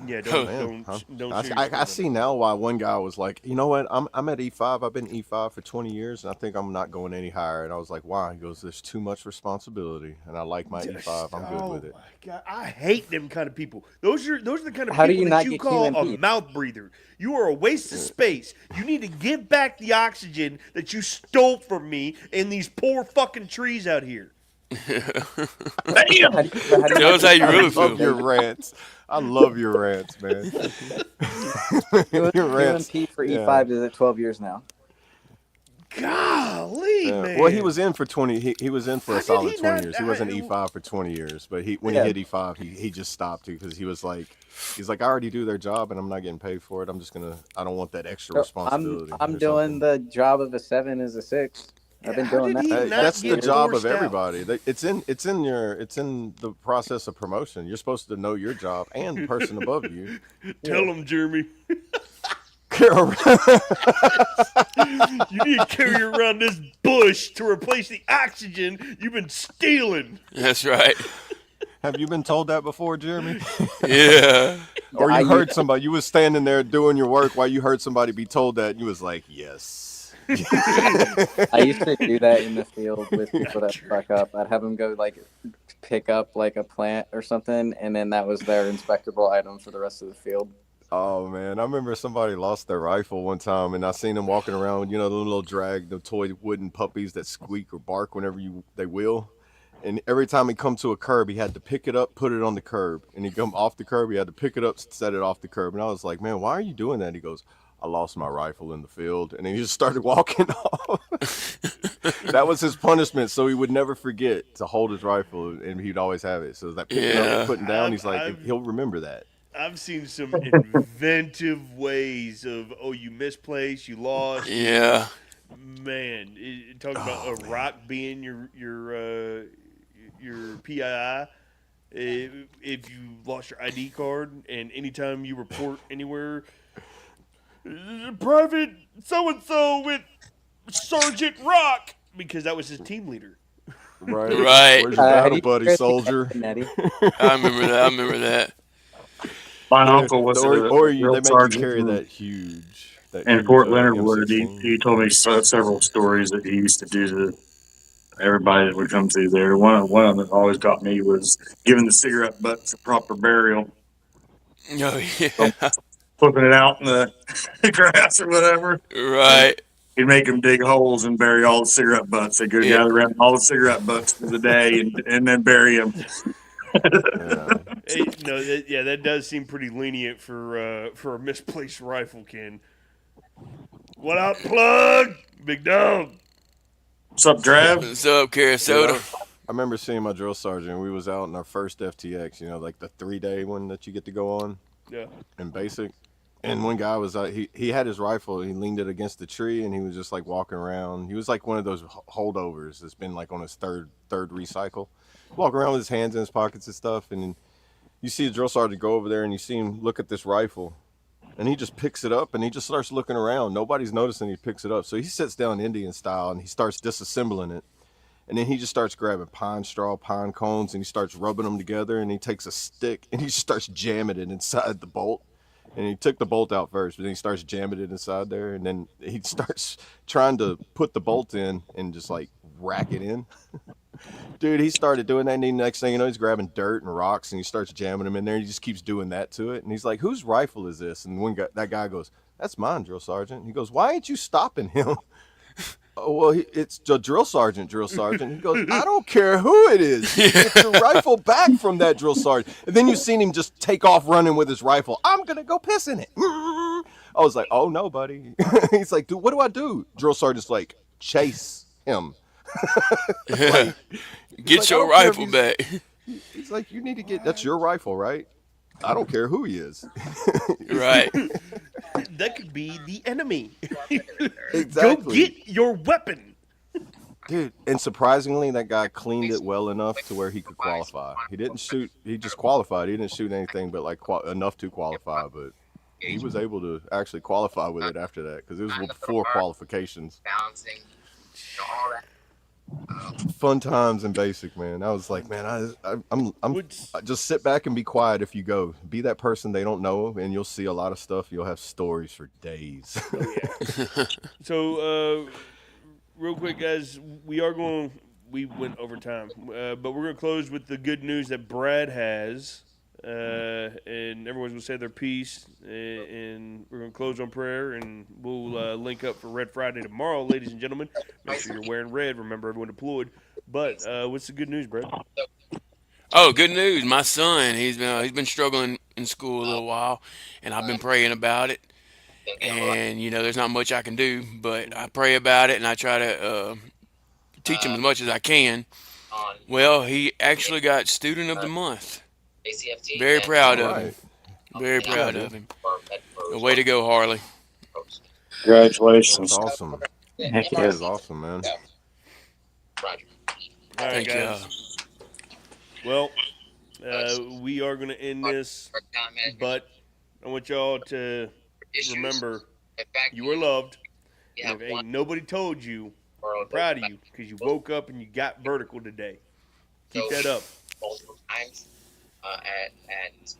Yeah, don't I see now why one guy was like, you know what, I'm at E5. I've been E5 for 20 years, and I think I'm not going any higher. And I was like, why? He goes, there's too much responsibility, and I like my E5. I'm good with it. Oh my God, I hate them kind of people. Those are the kind of How people that you you call QMP? a mouth breather. You are a waste of space. You need to give back the oxygen that you stole from me in these poor fucking trees out here. Tell us how you really feel. I love your rants. I love your rants, man. Your rants. QMP for E5 is at 12 years now. Golly, man. Well, he was in for 20. He was in for a solid 20 not years. He wasn't die? E5 for 20 years, but when he hit E5, he just stopped because he's like, I already do their job and I'm not getting paid for it. I don't want that extra responsibility. I'm doing the job of a 7 as a 6. I've been doing that. That's the job of everybody. It's in the process of promotion. You're supposed to know your job and the person above you. Tell him, Jeremy. carry around. You need to carry around this bush to replace the oxygen you've been stealing. That's right. Have you been told that before, Jeremy? Yeah. Or I you heard used- somebody, you was standing there doing your work while you heard somebody be told that, and you was like, yes. I used to do that in the field with people that fuck up. I'd have them go like pick up like a plant or something, and then that was their inspectable item for the rest of the field. Oh man, I remember somebody lost their rifle one time, and I seen them walking around, the little the toy wooden puppies that squeak or bark whenever they will. And every time he come to a curb, he had to pick it up, put it on the curb, and he come off the curb, he had to pick it up, set it off the curb. And I was like, man, why are you doing that? He goes, I lost my rifle in the field, and he just started walking off. That was his punishment, so he would never forget to hold his rifle, and he'd always have it. So that picking up and putting down, he's like, he'll remember that. I've seen some inventive ways of, you misplaced, you lost. Yeah. Man, talking about a rock being your PII. If you lost your ID card, and anytime you report anywhere, Private so-and-so with Sergeant Rock, because that was his team leader. Right. Right. Where's your battle buddy, soldier? I remember that. My uncle was Or a they drill make you sergeant carry that huge. in Fort Leonard M16. Wood. He told me several stories that he used to do to everybody that would come through there. One of them that always got me was giving the cigarette butts a proper burial, Oh yeah. flipping it out in the grass or whatever. Right. He'd make them dig holes and bury all the cigarette butts. They'd go gather around all the cigarette butts for the day and then bury them. Yeah. That does seem pretty lenient for a misplaced rifle, Ken. What up, plug? Big dog. What's up, Trav? What's up, Carasota? I remember seeing my drill sergeant. We was out in our first FTX, like the 3-day one that you get to go on. Yeah. In basic. And one guy was he had his rifle. He leaned it against the tree, and he was just like walking around. He was like one of those holdovers that's been like on his third recycle. Walking around with his hands in his pockets and stuff. And you see the drill sergeant go over there, and you see him look at this rifle. And he just picks it up, and he just starts looking around. Nobody's noticing he picks it up. So he sits down Indian style, and he starts disassembling it. And then he just starts grabbing pine straw, pine cones, and he starts rubbing them together. And he takes a stick, and he starts jamming it inside the bolt. And he took the bolt out first, but then he starts jamming it inside there. And then he starts trying to put the bolt in and just like rack it in. Dude, he started doing that, and the next thing you know, he's grabbing dirt and rocks, and he starts jamming them in there. And he just keeps doing that to it. And he's like, whose rifle is this? And that guy goes, that's mine, drill sergeant. He goes, why ain't you stopping him? Oh, well, it's the drill sergeant. He goes, I don't care who it is. Get your rifle back from that drill sergeant. And then you seen him just take off running with his rifle. I'm going to go piss in it. I was like, oh, no, buddy. He's like, dude, what do I do? Drill sergeant's like, chase him. Like, get your rifle back. He's like, you need to that's your rifle, right? I don't care who he is. Right. That could be the enemy. Exactly. Go get your weapon. Dude, and surprisingly, that guy cleaned it well enough to where he could qualify. He didn't shoot. He just qualified. He didn't shoot anything but like enough to qualify. But he was able to actually qualify with it after that because it was before qualifications. Balancing, all that. Fun times in basic, man. I was like, man, I'm just sit back and be quiet if you go. Be that person they don't know, and you'll see a lot of stuff. You'll have stories for days. Oh, yeah. So, real quick, guys, we went over time, but we're going to close with the good news that Brad has, and everyone's going to say their piece, and we're going to close on prayer, and we'll link up for Red Friday tomorrow, ladies and gentlemen. Make sure you're wearing red. Remember, everyone deployed. But what's the good news, Brad? Oh, good news! My son, he's been struggling in school a little while, and I've been praying about it. And there's not much I can do, but I pray about it, and I try to teach him as much as I can. Well, he actually got Student of the Month. Very proud of him. Very proud of him. Way to go, Harley. Congratulations. That's awesome. Heck That is awesome, man. All right, Thank you. guys. Well, we are going to end this, but I want y'all to remember You are loved. And if ain't nobody told you, I'm proud of you because you woke up and you got vertical today. Keep that up. Multiple times at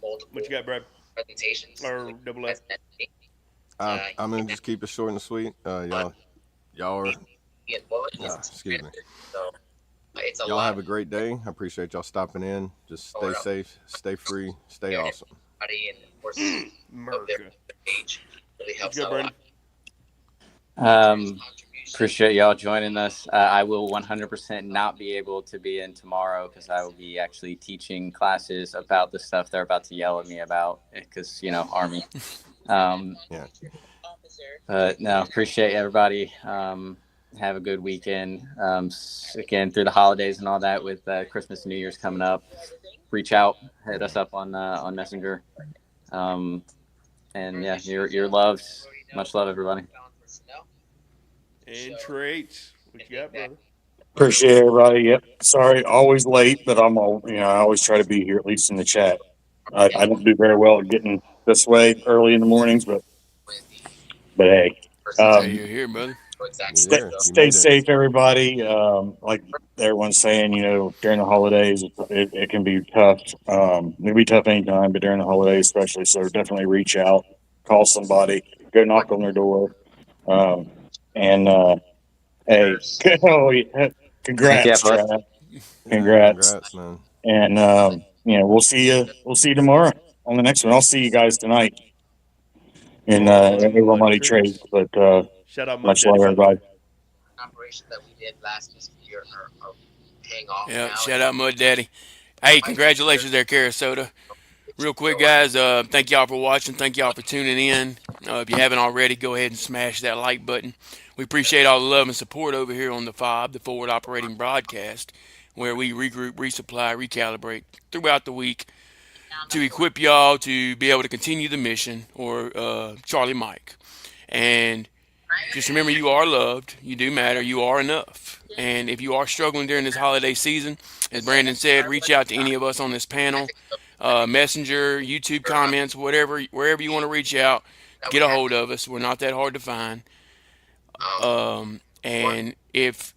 multiple What you got, Brad? presentations. Or double F? I'm gonna just keep it short and sweet. Y'all are. Excuse me. So it's a Y'all lot. have a great day. I appreciate y'all stopping in. Just stay safe, stay free, stay awesome. And of course, America. page really What helps you got, out a Brandon? lot. Appreciate y'all joining us. I will 100% not be able to be in tomorrow because I will be actually teaching classes about the stuff they're about to yell at me about because, Army. Yeah. But no, appreciate everybody. Have a good weekend. Again, through the holidays and all that with Christmas and New Year's coming up, reach out, hit us up on Messenger. And yeah, you're loved. Much love, everybody. And traits. What you got, brother? Appreciate everybody. Yep. Sorry, always late, but I always try to be here at least in the chat. I don't do very well at getting this way early in the mornings, but hey, Hey, you're here, brother. Yeah, you stay made it. safe, everybody. Like everyone's saying, during the holidays, it can be tough. It can be tough anytime, but during the holidays, especially. So definitely reach out, call somebody, go knock on their door, and hey, congrats, bud. Trav. Yeah, Congrats. congrats, man. And we'll see you. We'll see you tomorrow on the next one. I'll see you guys tonight in over Money Trade. But Shout out much Mud love, Daddy, by the way. everybody. Operations that we did last year are paying off Yeah, now. shout out Mud Daddy. Hey, congratulations there, Sarasota. Real quick, guys, thank y'all for watching. Thank y'all for tuning in. If you haven't already, go ahead and smash that like button. We appreciate all the love and support over here on the F.O.B, the Forward Operating Broadcast, where we regroup, resupply, recalibrate throughout the week to equip y'all to be able to continue the mission, or Charlie Mike. And just remember, you are loved. You do matter. You are enough. And if you are struggling during this holiday season, as Brandon said, reach out to any of us on this panel, Messenger, YouTube comments, wherever you want to reach out. Get a hold of us. We're not that hard to find. And if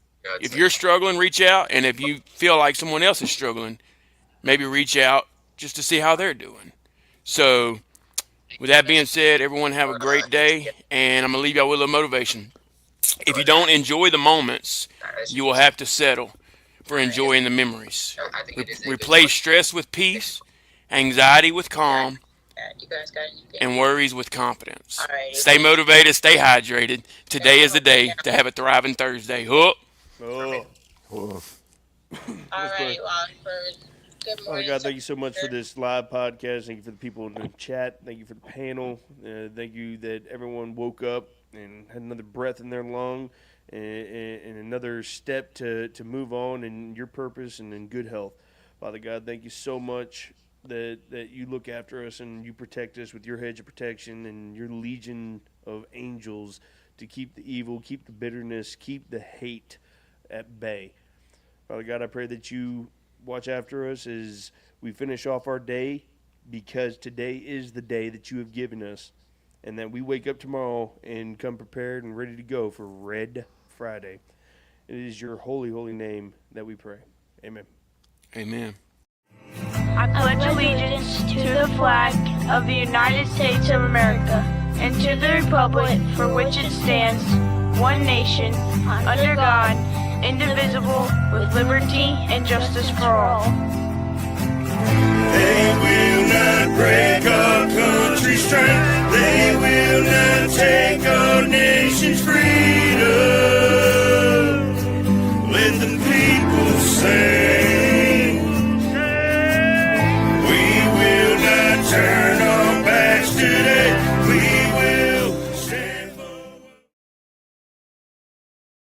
you're struggling, reach out. And if you feel like someone else is struggling, maybe reach out just to see how they're doing. So, with that being said, everyone have a great day, and I'm going to leave y'all with a little motivation. If you don't enjoy the moments, you will have to settle for enjoying the memories. Replace stress with peace, anxiety with calm, and worries with confidence. Stay motivated, stay hydrated. Today is the day to have a thriving Thursday. Hook. Oh. Whoa. All right, well, good Oh, morning. God, thank you so much for this live podcast. Thank you for the people in the chat. Thank you for the panel. Thank you that everyone woke up and had another breath in their lung and another step to move on in your purpose and in good health. Father God, thank you so much that you look after us and you protect us with your hedge of protection and your legion of angels to keep the evil, keep the bitterness, keep the hate at bay. Father God, I pray that you watch after us as we finish off our day, because today is the day that you have given us, and that we wake up tomorrow and come prepared and ready to go for Red Friday. It is your holy, holy name that we pray. Amen. Amen. I pledge allegiance to the flag of the United States of America and to the republic for which it stands, one nation, under God, indivisible, with liberty and justice for all. They will not break our country's strength. They will not take our nation